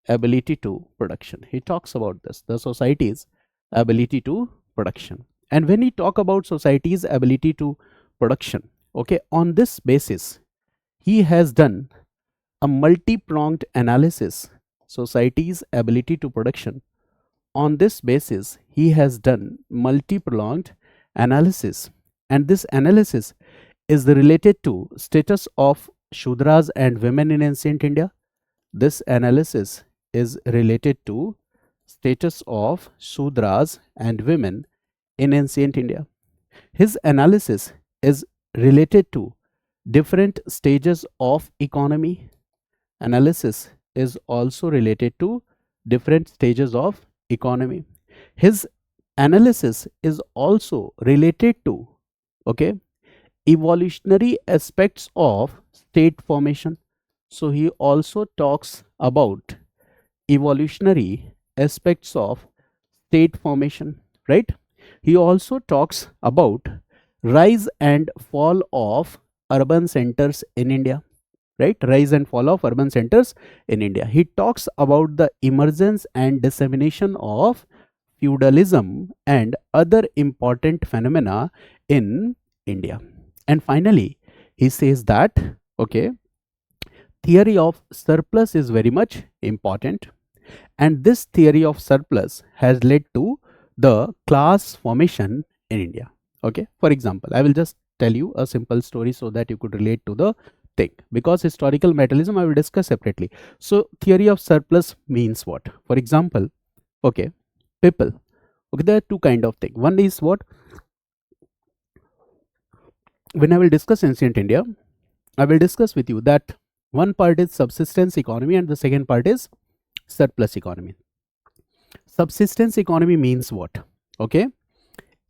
ability to production. He talks about this, the society's ability to production. And when he talk about society's ability to production, okay, on this basis, he has done a multi-pronged analysis, society's ability to production. On this basis, he has done multi-pronged analysis, and this analysis is related to status of Shudras and women in ancient India. This analysis is related to status of Shudras and women in ancient India. His analysis is related to different stages of economy. Analysis is also related to different stages of economy. His analysis is also related to, okay, evolutionary aspects of state formation. So he also talks about evolutionary aspects of state formation, right? He also talks about rise and fall of urban centers in India, right? Rise and fall of urban centers in India. He talks about the emergence and dissemination of feudalism and other important phenomena in India. And finally, he says that, okay, theory of surplus is very much important, and this theory of surplus has led to the class formation in India. Okay, for example, I will just tell you a simple story so that you could relate to the thing, because historical materialism I will discuss separately. So theory of surplus means what? For example, okay, people, okay, there are two kind of thing. One is what, when I will discuss ancient India, I will discuss with you that one part is subsistence economy and the second part is surplus economy. Subsistence economy means what? Okay,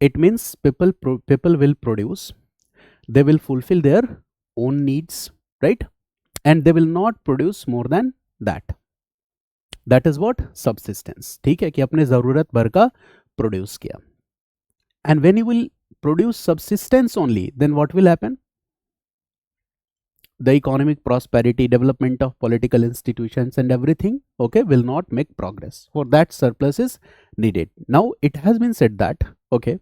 it means people will produce, they will fulfill their own needs, right? And they will not produce more than that. That is what subsistence. ठीक है कि अपने जरूरत भर का produce किया. And when you will produce subsistence only, then what will happen? The economic prosperity, development of political institutions and everything, okay, will not make progress. For that, surplus is needed. Now it has been said that, okay,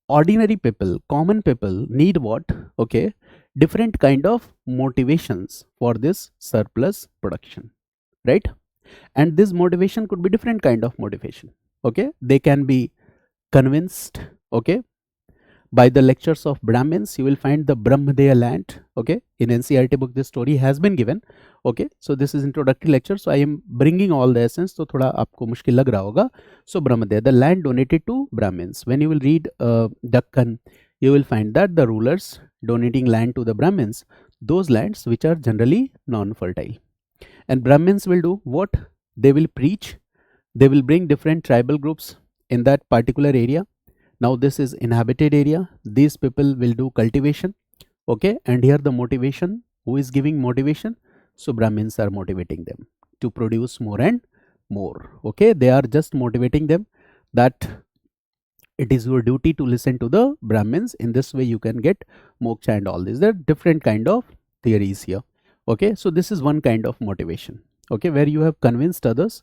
ordinary people, common people need what? Okay, different kind of motivations for this surplus production, right? And this motivation could be different kind of motivation. Okay, they can be convinced, okay, by the lectures of Brahmins. You will find the Brahmadeya land, okay, in NCERT book this story has been given. Okay, so this is introductory lecture, so I am bringing all the essence, तो थोड़ा आपको मुश्किल लग रहा होगा. So Brahmadeya, the land donated to Brahmins. When you will read Dakkan, you will find that the rulers donating land to the Brahmins, those lands which are generally non-fertile. And Brahmins will do what? They will preach, they will bring different tribal groups in that particular area. Now this is inhabited area, these people will do cultivation, okay, and here the motivation, who is giving motivation? So Brahmins are motivating them to produce more and more, okay, they are just motivating them that it is your duty to listen to the Brahmins. In this way you can get moksha and all this. There are different kind of theories here, okay. So this is one kind of motivation, okay, where you have convinced others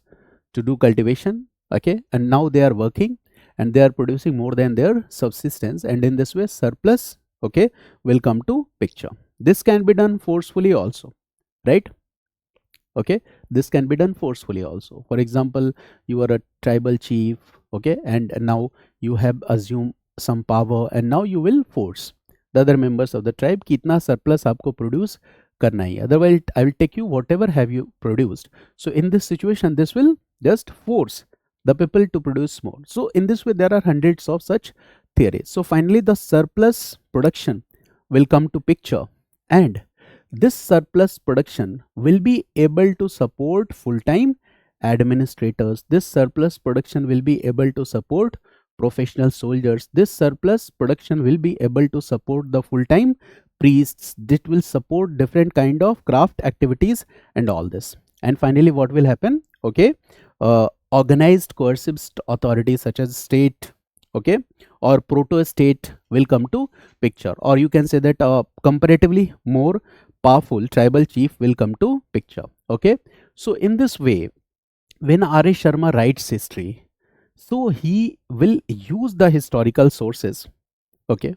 to do cultivation, okay, and now they are working and they are producing more than their subsistence, and in this way surplus, okay, will come to picture. This can be done forcefully also, right? Okay, this can be done forcefully also. For example, you are a tribal chief, okay, and now you have assumed some power and now you will force the other members of the tribe कि इतना surplus आपको produce करना ही, otherwise I will take you whatever have you produced. So in this situation this will just force the people to produce more. So in this way there are hundreds of such theories. So finally the surplus production will come to picture, and this surplus production will be able to support full-time administrators. This surplus production will be able to support professional soldiers. This surplus production will be able to support the full-time priests. It will support different kind of craft activities and all this. And finally what will happen? Okay, organized coercive authorities such as state, okay, or proto-state will come to picture, or you can say that comparatively more powerful tribal chief will come to picture, okay. So in this way, when R S Sharma writes history, so he will use the historical sources, okay,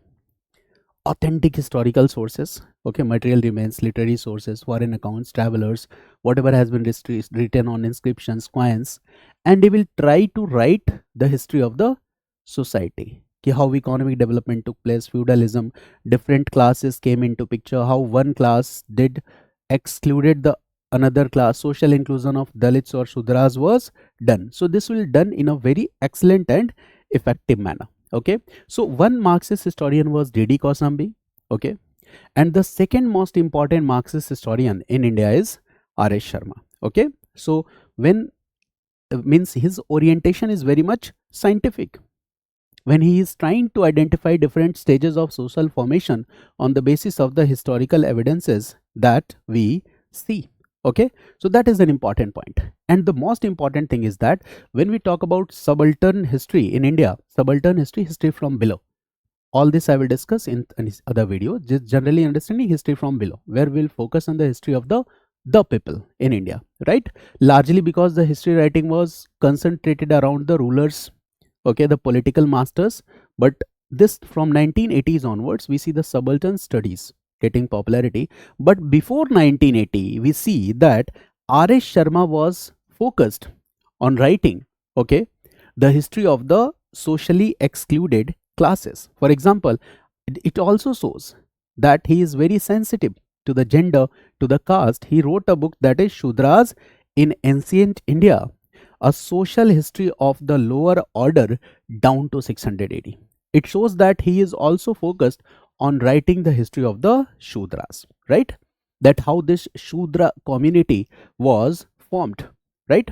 authentic historical sources, okay, material remains, literary sources, foreign accounts, travelers, whatever has been written on inscriptions, coins, and he will try to write the history of the society, how economic development took place, feudalism, different classes came into picture, how one class did excluded the another class, social inclusion of Dalits or Shudras was done. So this will done in a very excellent and effective manner. Okay, so one Marxist historian was D.D. Kosambi. Okay, and the second most important Marxist historian in India is R S Sharma. Okay, so when means his orientation is very much scientific. When he is trying to identify different stages of social formation on the basis of the historical evidences that we see. Okay, so that is an important point. And the most important thing is that when we talk about subaltern history in India, subaltern history from below, all this I will discuss in other video. Just generally understanding history from below, where we'll focus on the history of the people in India, right? Largely because the history writing was concentrated around the rulers, okay, the political masters. But this from 1980s onwards, we see the subaltern studies getting popularity. But before 1980, we see that R S Sharma was focused on writing, okay, the history of the socially excluded classes. For example, it also shows that he is very sensitive to the gender, to the caste. He wrote a book that is Shudras in Ancient India, a social history of the lower order down to 600 AD. It shows that he is also focused on writing the history of the Shudras, right? That how this Shudra community was formed, right?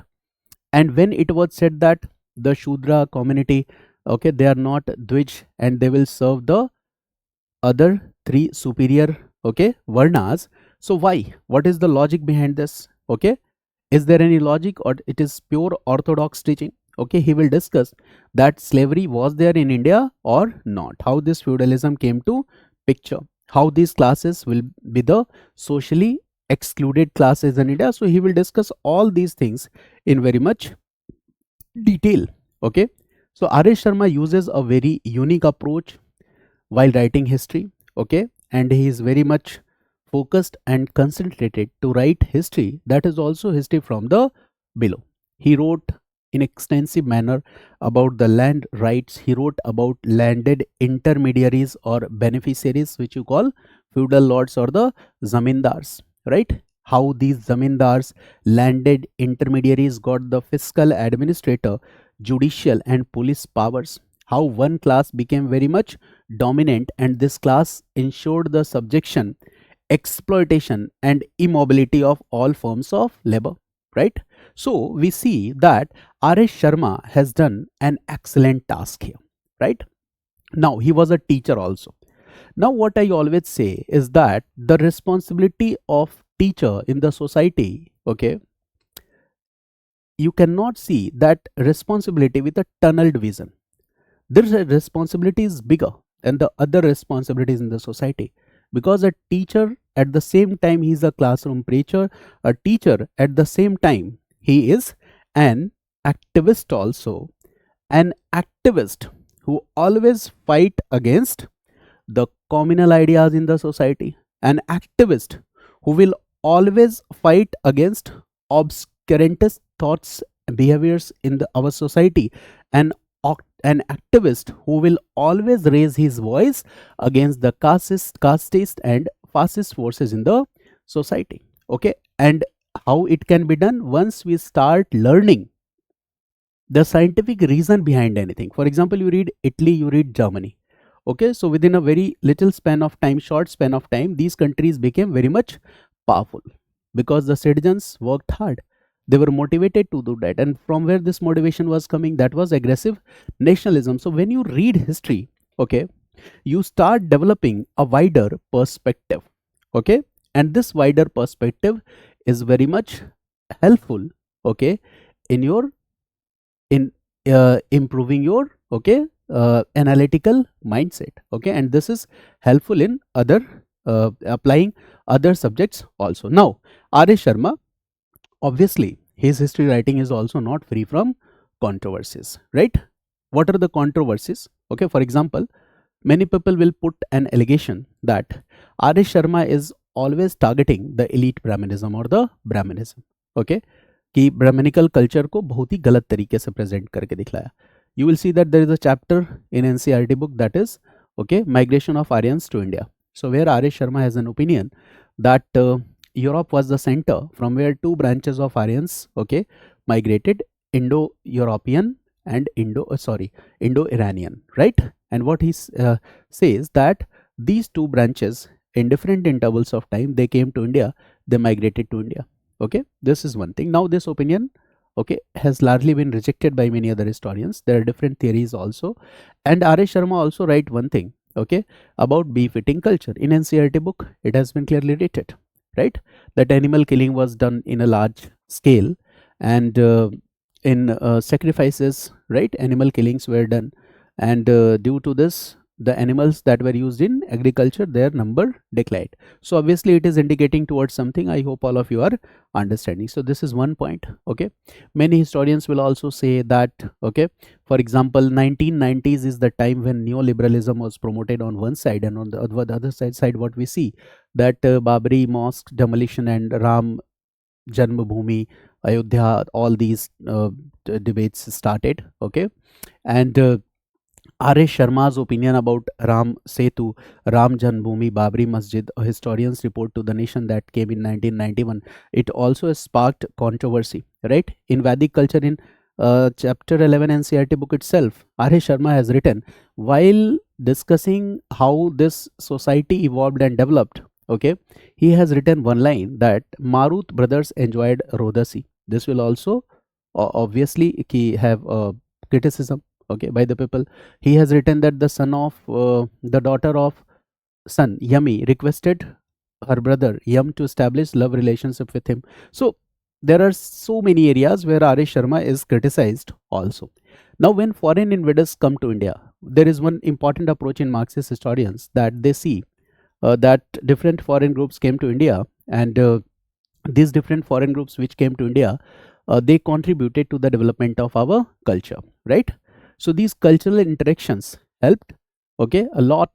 And when it was said that the Shudra community, okay, they are not Dvij and they will serve the other three superior, okay, Varnas. So why? What is the logic behind this? Okay, is there any logic or it is pure orthodox teaching? Okay, he will discuss that slavery was there in India or not, how this feudalism came to picture, how these classes will be the socially excluded classes in India. So he will discuss all these things in very much detail. Okay, so R S Sharma uses a very unique approach while writing history. Okay, and he is very much focused and concentrated to write history that is also history from the below. He wrote in extensive manner about the land rights. He wrote about landed intermediaries or beneficiaries, which you call feudal lords or the zamindars, right? How these zamindars, landed intermediaries, got the fiscal, administrator, judicial and police powers. How one class became very much dominant and this class ensured the subjection, exploitation and immobility of all forms of labor, right? So we see that R S Sharma has done an excellent task here, right? Now he was a teacher also. Now what I always say is that the responsibility of teacher in the society, okay, you cannot see that responsibility with a tunneled vision. This responsibility is bigger than the other responsibilities in the society, because a teacher at the same time he is a classroom preacher, a teacher at the same time he is an activist also, an activist who always fight against the communal ideas in the society, an activist who will always fight against obscurantist thoughts and behaviors in our society, and an activist who will always raise his voice against the casteist and fascist forces in the society. Okay, and how it can be done? Once we start learning the scientific reason behind anything. For example, you read Italy, you read Germany. Okay, so within a very little span of time, short span of time, these countries became very much powerful because the citizens worked hard. They were motivated to do that, and from where this motivation was coming, that was aggressive nationalism. So when you read history, okay, you start developing a wider perspective. Okay, and this wider perspective is very much helpful, okay, in your improving your, okay, analytical mindset. Okay, and this is helpful in other applying other subjects also. Now R S Sharma, obviously his history writing is also not free from controversies, right? What are the controversies? Okay, for example, many people will put an allegation that R S Sharma is always targeting the elite Brahminism or the Brahminism. Okay, कि Brahminical culture को बहुत ही गलत तरीके से present करके दिखलाया. You will see that there is a chapter in NCERT book that is, okay, migration of Aryans to India. So where R S Sharma has an opinion that Europe was the center from where two branches of Aryans, okay, migrated, Indo-European and Indo-Iranian, right? And what he says that these two branches in different intervals of time, they came to India, they migrated to India. Okay, this is one thing. Now this opinion, okay, has largely been rejected by many other historians. There are different theories also, and R S Sharma also write one thing, okay, about befitting culture. In NCERT book, it has been clearly stated, right, that animal killing was done in a large scale, and in sacrifices, right, animal killings were done, and due to this, the animals that were used in agriculture, their number declined. So obviously it is indicating towards something. I hope all of you are understanding. So this is one point. Okay, many historians will also say that, okay, for example, 1990s is the time when neoliberalism was promoted on one side, and on the other side what we see, that Babri mosque demolition and Ram Janmabhoomi, Ayodhya, all these debates started. Okay, and R S Sharma's opinion about Ram Setu, Ram Janmabhoomi, Babri Masjid, a historian's report to the nation that came in 1991, it also sparked controversy, right? In Vedic culture, in chapter 11 NCERT book itself, R S Sharma has written, while discussing how this society evolved and developed, okay, he has written one line that Marut brothers enjoyed Rodasi. This will also obviously have criticism, okay, by the people. He has written that the daughter of son Yami requested her brother Yam to establish love relationship with him. So there are so many areas where R S Sharma is criticized also. Now when foreign invaders come to India, there is one important approach in Marxist historians, that they see that different foreign groups came to India, and these different foreign groups which came to India, they contributed to the development of our culture, right? So these cultural interactions helped, okay, a lot,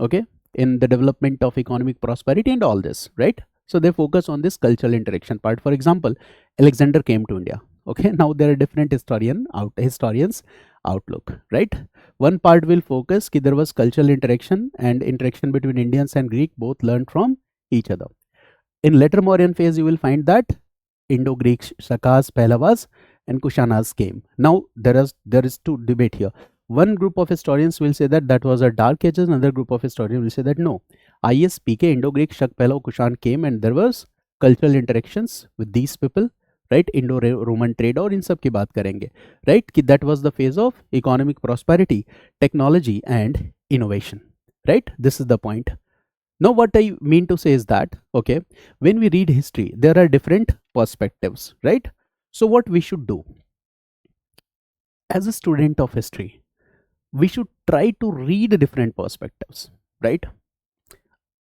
okay, in the development of economic prosperity and all this, right? So they focus on this cultural interaction part. For example, Alexander came to India. Okay, now there are different historians outlook, right? One part will focus that there was cultural interaction and interaction between Indians and Greek, both learned from each other. In later Mauryan phase, you will find that Indo-Greek Shakas, Pehlavas and Kushanas came. Now there is two debate here. One group of historians will say that was a dark ages, another group of historians will say that no, ISPK, Indo-Greek, Shak, Pehlav, Kushan came, and there was cultural interactions with these people, right? Indo-Roman trade, और इन सब की बात करेंगे, right? कि that was the phase of economic prosperity, technology and innovation, right? This is the point. Now what I mean to say is that, okay, when we read history, there are different perspectives, right? So what we should do as a student of history, we should try to read different perspectives, right?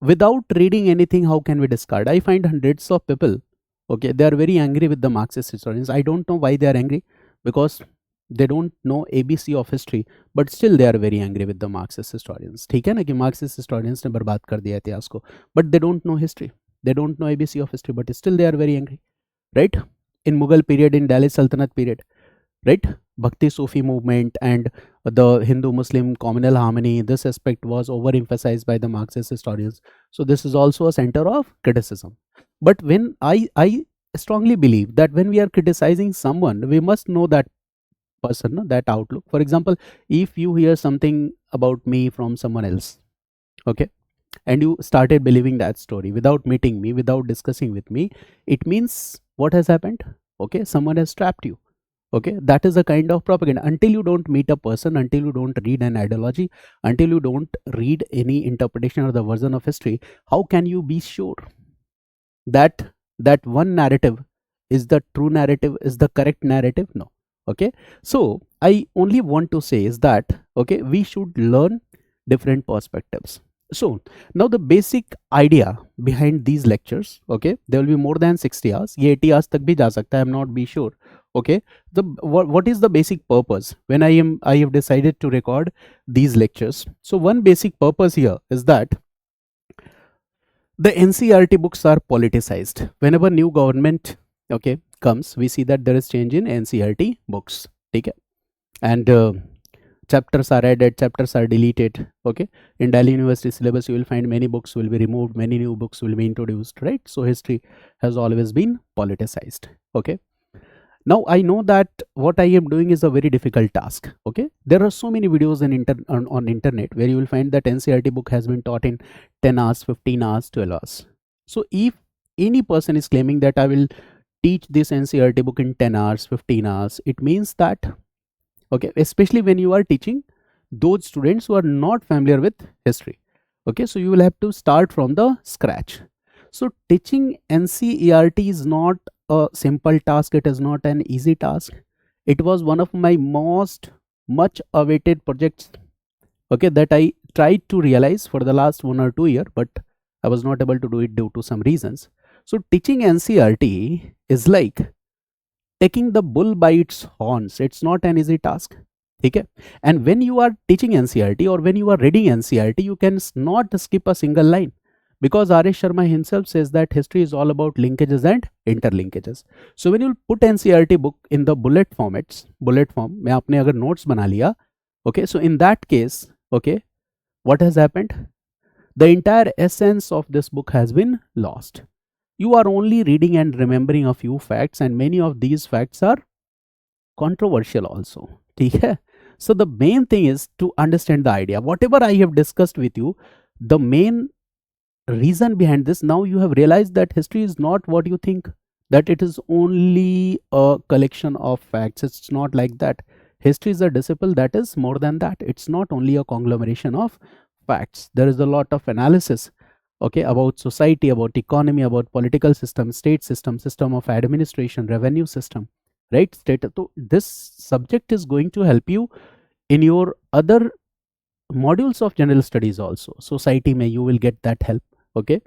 Without reading anything, how can we discard? I find hundreds of people, okay, they are very angry with the Marxist historians. I don't know why they are angry, because they don't know ABC of history, but still they are very angry with the Marxist historians. ठीक है ना, कि Marxist historians ने बर्बाद कर दिया इतिहास को, but they don't know history, they don't know ABC of history, but still they are very angry, right? In Mughal period, in Delhi Sultanate period, right, Bhakti Sufi movement and the Hindu-Muslim communal harmony, this aspect was overemphasized by the Marxist historians. So this is also a center of criticism. But when I strongly believe that when we are criticizing someone, we must know that person, that outlook. For example, if you hear something about me from someone else, okay, and you started believing that story without meeting me, without discussing with me, it means what has happened? Okay, someone has trapped you. Okay, that is a kind of propaganda. Until you don't meet a person, until you don't read an ideology, until you don't read any interpretation or the version of history, how can you be sure that that one narrative is the true narrative, is the correct narrative? No. Okay, so I only want to say is that, okay, we should learn different perspectives. So now the basic idea behind these lectures, okay, there will be more than 60 hours, ye 80 hours tak bhi ja sakta hai, I'm not be sure. Okay, what is the basic purpose when I have decided to record these lectures? So one basic purpose here is that the NCERT books are politicized. Whenever new government, okay, comes, we see that there is change in NCERT books. Okay, and chapters are added, chapters are deleted. Okay, in Delhi University syllabus you will find many books will be removed, many new books will be introduced, right? So history has always been politicized. Okay, now I know that what I am doing is a very difficult task. Okay, there are so many videos on internet where you will find that NCERT book has been taught in 10 hours, 15 hours, 12 hours. So if any person is claiming that I will teach this NCERT book in 10 hours, 15 hours, it means that, okay, especially when you are teaching those students who are not familiar with history. Okay, so you will have to start from the scratch. So teaching NCERT is not a simple task, it is not an easy task. It was one of my much awaited projects, okay, that I tried to realize for the last 1 or 2 years, but I was not able to do it due to some reasons. So teaching NCERT is like taking the bull by its horns. It's not an easy task. Okay, and when you are teaching NCERT or when you are reading NCERT, you can not skip a single line, because R S Sharma himself says that history is all about linkages and interlinkages. So when you put NCERT book in the bullet form, में आपने अगर notes बना लिया, okay, so in that case, okay, what has happened? The entire essence of this book has been lost. You are only reading and remembering a few facts, and many of these facts are controversial also. Okay? So the main thing is to understand the idea. Whatever I have discussed with you, the main reason behind this, now you have realized that history is not what you think, that it is only a collection of facts. It's not like that. History is a discipline that is more than that. It's not only a conglomeration of facts. There is a lot of analysis, okay, about society, about economy, about political system, state system, system of administration, revenue system, right? So this subject is going to help you in your other modules of general studies also. Society may you will get that help. Okay,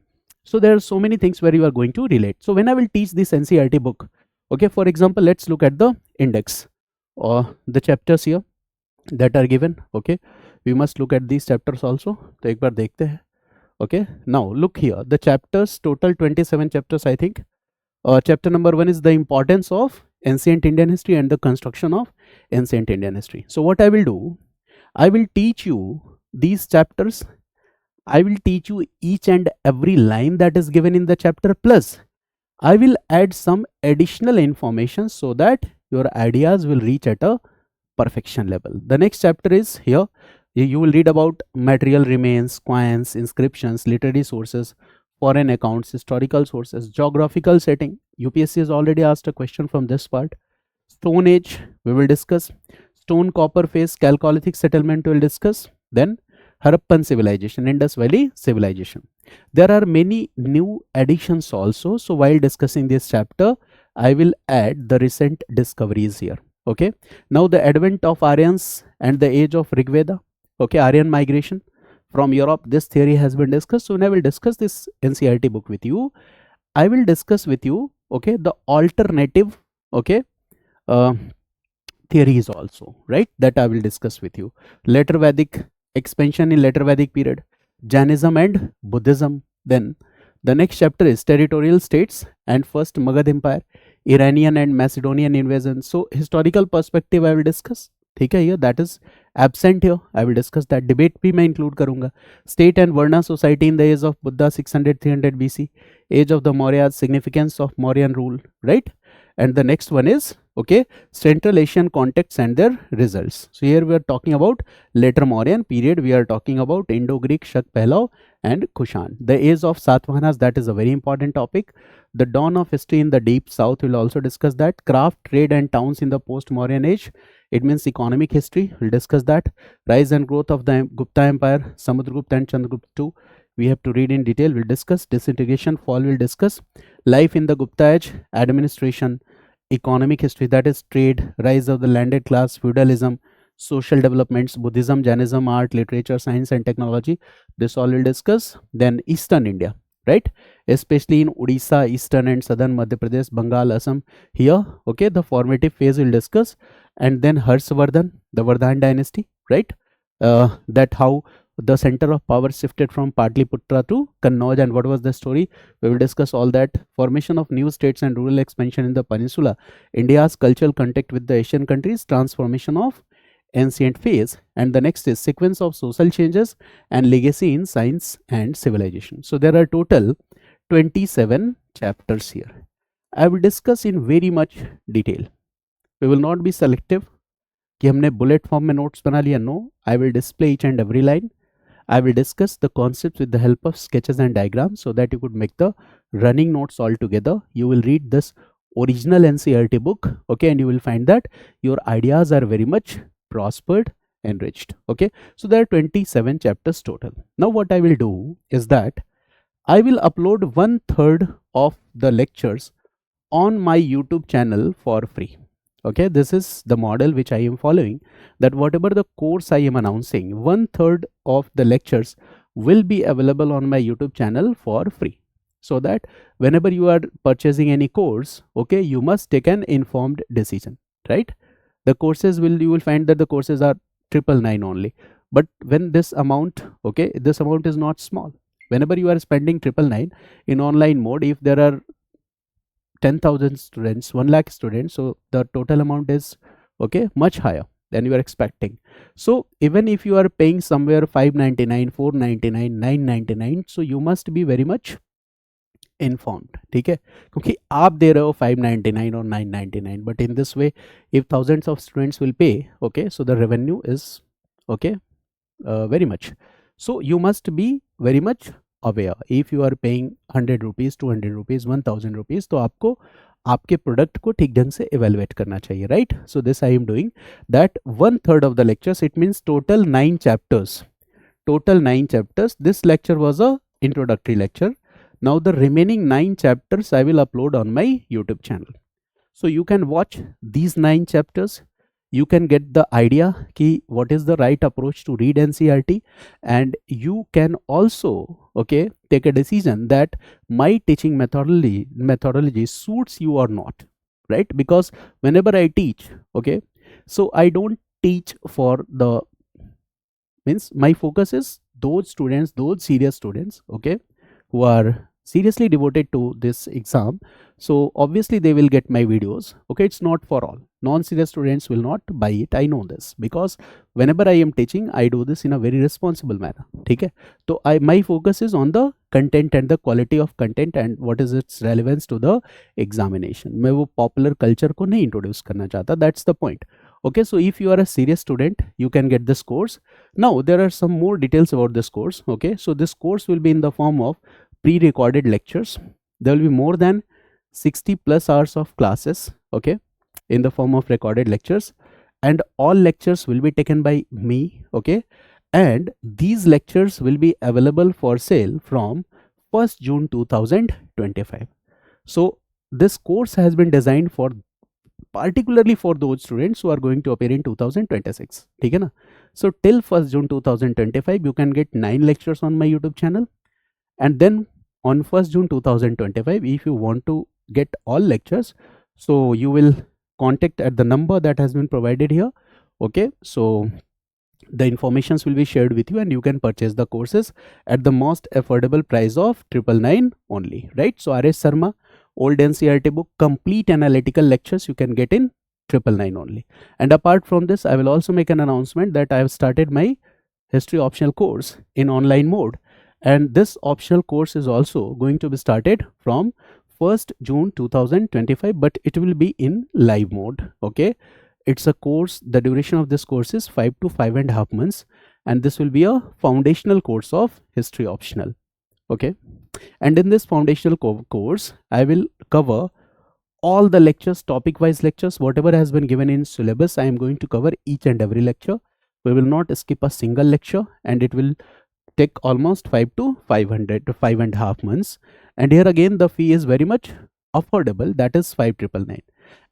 so there are so many things where you are going to relate. So when I will teach this NCERT book, okay, for example, let's look at the index or the chapters here that are given. Okay, we must look at these chapters also. तो एक बार देखते हैं. Okay, now look here, the chapters, total 27 chapters I think. Chapter number 1 is the importance of ancient Indian history and the construction of ancient Indian history. So what I will do, I will teach you these chapters. I will teach you each and every line that is given in the chapter, plus I will add some additional information so that your ideas will reach at a perfection level. The next chapter is here. You will read about material remains, coins, inscriptions, literary sources, foreign accounts, historical sources, geographical setting. UPSC has already asked a question from this part. Stone Age we will discuss. Stone copper phase, Chalcolithic settlement we will discuss. Then Harappan civilization, Indus Valley civilization. There are many new additions also. So while discussing this chapter, I will add the recent discoveries here. Okay. Now the advent of Aryans and the age of Rigveda. Okay, Aryan migration from Europe. This theory has been discussed. So when I will discuss this NCERT book with you, I will discuss with you, okay, the alternative, okay, theories also, right, that I will discuss with you. Later Vedic, expansion in later Vedic period, Jainism and Buddhism. Then the next chapter is territorial states and first Magadh Empire, Iranian and Macedonian invasion. So historical perspective I will discuss. ठीक है, here that is absent here. I will discuss that. Debate भी मैं include करूँगा. State and Varna society in the age of Buddha 600-300 BC. Age of the Mauryas, significance of Mauryan rule, right? And the next one is, okay, Central Asian contexts and their results. So here we are talking about later Mauryan period. We are talking about Indo-Greek, Shak Pahlav and Kushan. The age of Satavahanas, that is a very important topic. The dawn of history in the deep south, we'll also discuss that. Craft, trade and towns in the post-Mauryan age. It means economic history. We'll discuss that. Rise and growth of the Gupta Empire, Samudragupta and Chandragupta II. We have to read in detail. We'll discuss disintegration, fall. We'll discuss life in the Gupta age, administration, economic history, that is trade, rise of the landed class, feudalism, social developments, Buddhism, Jainism, art, literature, science and technology. This all we'll discuss. Then Eastern India, right, especially in Odisha, Eastern and Southern Madhya Pradesh, Bengal, Assam. Here, okay, the formative phase we'll discuss. And then Harshavardhan, the Vardhan dynasty, right, that how the center of power shifted from Patliputra to Kannauj and what was the story. We will discuss all that. Formation of new states and rural expansion in the peninsula, India's cultural contact with the Asian countries, transformation of ancient phase, and the next is sequence of social changes and legacy in science and civilization. So there are total 27 chapters here. I will discuss in very much detail. We will not be selective कि हमने bullet form में notes बना लिया. No, I will display each and every line. I will discuss the concepts with the help of sketches and diagrams so that you could make the running notes all together. You will read this original NCERT book, okay, and you will find that your ideas are very much prospered, enriched. Okay, so there are 27 chapters total. Now what I will do is that I will upload 1/3 of the lectures on my YouTube channel for free. Okay, this is the model which I am following, that whatever the course I am announcing, 1/3 of the lectures will be available on my YouTube channel for free, so that whenever you are purchasing any course, okay, you must take an informed decision, right? The courses you will find that the courses are 999 only, but when this amount, okay, this amount is not small. Whenever you are spending 999 in online mode, if there are 10,000 students, 1 lakh students, so the total amount is, okay, much higher than you are expecting. So even if you are paying somewhere 599, 499, 999, so you must be very much informed, ठीक है, क्योंकि आप दे रहे हो 599 or 999, but in this way, if thousands of students will pay, okay, so the revenue is, okay, very much. So you must be very much aware. If you are paying 100 rupees, 200 rupees, 1000 rupees, तो आपको आपके product को ठीक ढंग से evaluate करना चाहिए, right? So this I am doing that 1/3 of the lectures. It means total 9 chapters. Total 9 chapters. This lecture was a introductory lecture. Now the remaining 9 chapters I will upload on my YouTube channel. So you can watch these 9 chapters. You can get the idea ki what is the right approach to read NCERT, and you can also, okay, take a decision that my teaching methodology suits you or not, right? Because whenever I teach, okay, so I don't teach for the, means my focus is those students, those serious students, okay, who are seriously devoted to this exam. So obviously they will get my videos, okay. It's not for all. Non-serious students will not buy it. I know this, because whenever I am teaching, I do this in a very responsible manner, okay. So my focus is on the content and the quality of content and what is its relevance to the examination. मैं वो popular culture को नहीं introduce करना चाहता. That's the point. Okay, so if you are a serious student, you can get this course. Now there are some more details about this course, okay. So this course will be in the form of pre-recorded lectures. There will be more than 60 plus hours of classes, okay, in the form of recorded lectures, and all lectures will be taken by me, okay, and these lectures will be available for sale from 1st June 2025. So this course has been designed for particularly for those students who are going to appear in 2026, ठीक है ना. So till 1st June 2025 you can get 9 lectures on my YouTube channel, and then on 1st June 2025, if you want to get all lectures, so you will contact at the number that has been provided here, okay. So the informations will be shared with you and you can purchase the courses at the most affordable price of 999 only, right? So R S Sharma old NCERT book, complete analytical lectures, you can get in 999 only. And apart from this, I will also make an announcement that I have started my history optional course in online mode, and this optional course is also going to be started from 1st June 2025, but it will be in live mode, okay. It's a course, the duration of this course is 5 to 5.5 months, and this will be a foundational course of history optional, okay. And in this foundational course, I will cover all the lectures, topic wise lectures, whatever has been given in syllabus. I am going to cover each and every lecture. We will not skip a single lecture, and it will take almost 5 to 5.5 months. And here again the fee is very much affordable, that is 5,999.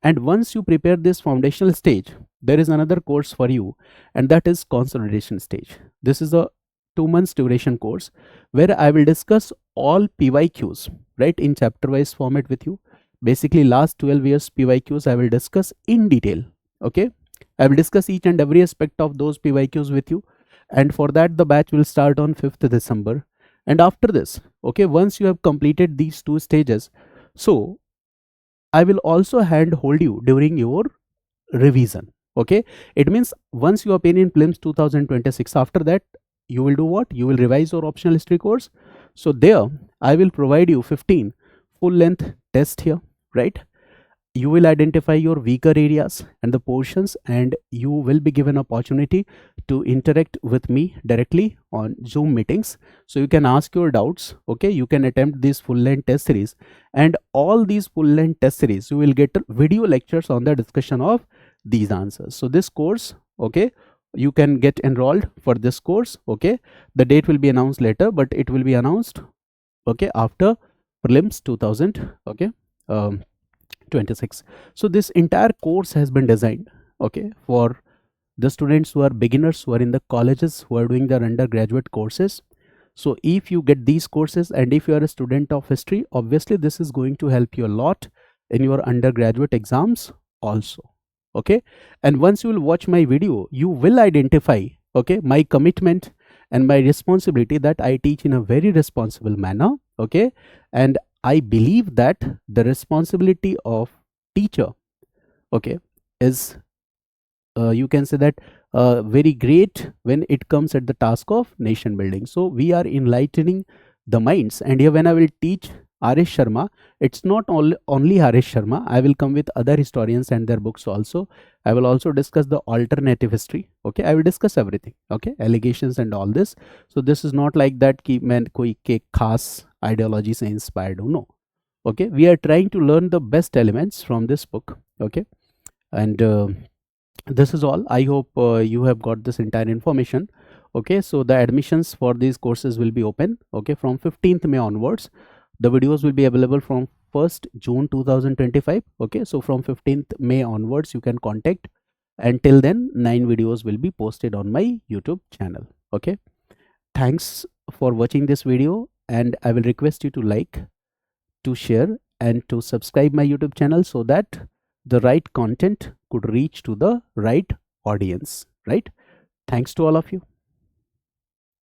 And once you prepare this foundational stage, there is another course for you, and that is consolidation stage. This is a 2 months duration course where I will discuss all PYQs, right, in chapter wise format with you. Basically last 12 years PYQs I will discuss in detail, okay. I will discuss each and every aspect of those PYQs with you, and for that the batch will start on 5th December. And after this, okay, once you have completed these 2 stages, so I will also hand hold you during your revision, Okay, it means once you appear in prelims 2026, after that you will do what? You will revise your optional history course. So there I will provide you 15 full length tests here, right? You will identify your weaker areas and the portions, and you will be given opportunity to interact with me directly on Zoom meetings, so you can ask your doubts. Okay, you can attempt this full length test series, and all these full length test series you will get video lectures on the discussion of these answers. So this course, okay, you can get enrolled for this course. Okay, the date will be announced later, but it will be announced, okay, after prelims 2000, okay, 26. So this entire course has been designed, okay, for the students who are beginners, who are in the colleges, who are doing their undergraduate courses. So if you get these courses, and if you are a student of history, obviously this is going to help you a lot in your undergraduate exams also. Okay, and once you will watch my video, you will identify, okay, my commitment and my responsibility, that I teach in a very responsible manner. Okay, and I believe that the responsibility of teacher, okay, is you can say that very great when it comes at the task of nation building. So we are enlightening the minds, and here when I will teach R S Sharma, it's not only R S Sharma. I will come with other historians and their books also. I will also discuss the alternative history. Okay, I will discuss everything. Okay, allegations and all this. So this is not like that कि मैं कोई के खास ideology से inspired हूँ. No. Okay, we are trying to learn the best elements from this book. Okay, and this is all. I hope you have got this entire information. Okay, so the admissions for these courses will be open, okay, from 15th May onwards. The videos will be available from 1st June 2025. Okay, so from 15th May onwards you can contact. Until then, 9 videos will be posted on my YouTube channel. Okay, thanks for watching this video, and I will request you to like, to share, and to subscribe my YouTube channel, so that the right content could reach to the right audience, right? Thanks to all of you.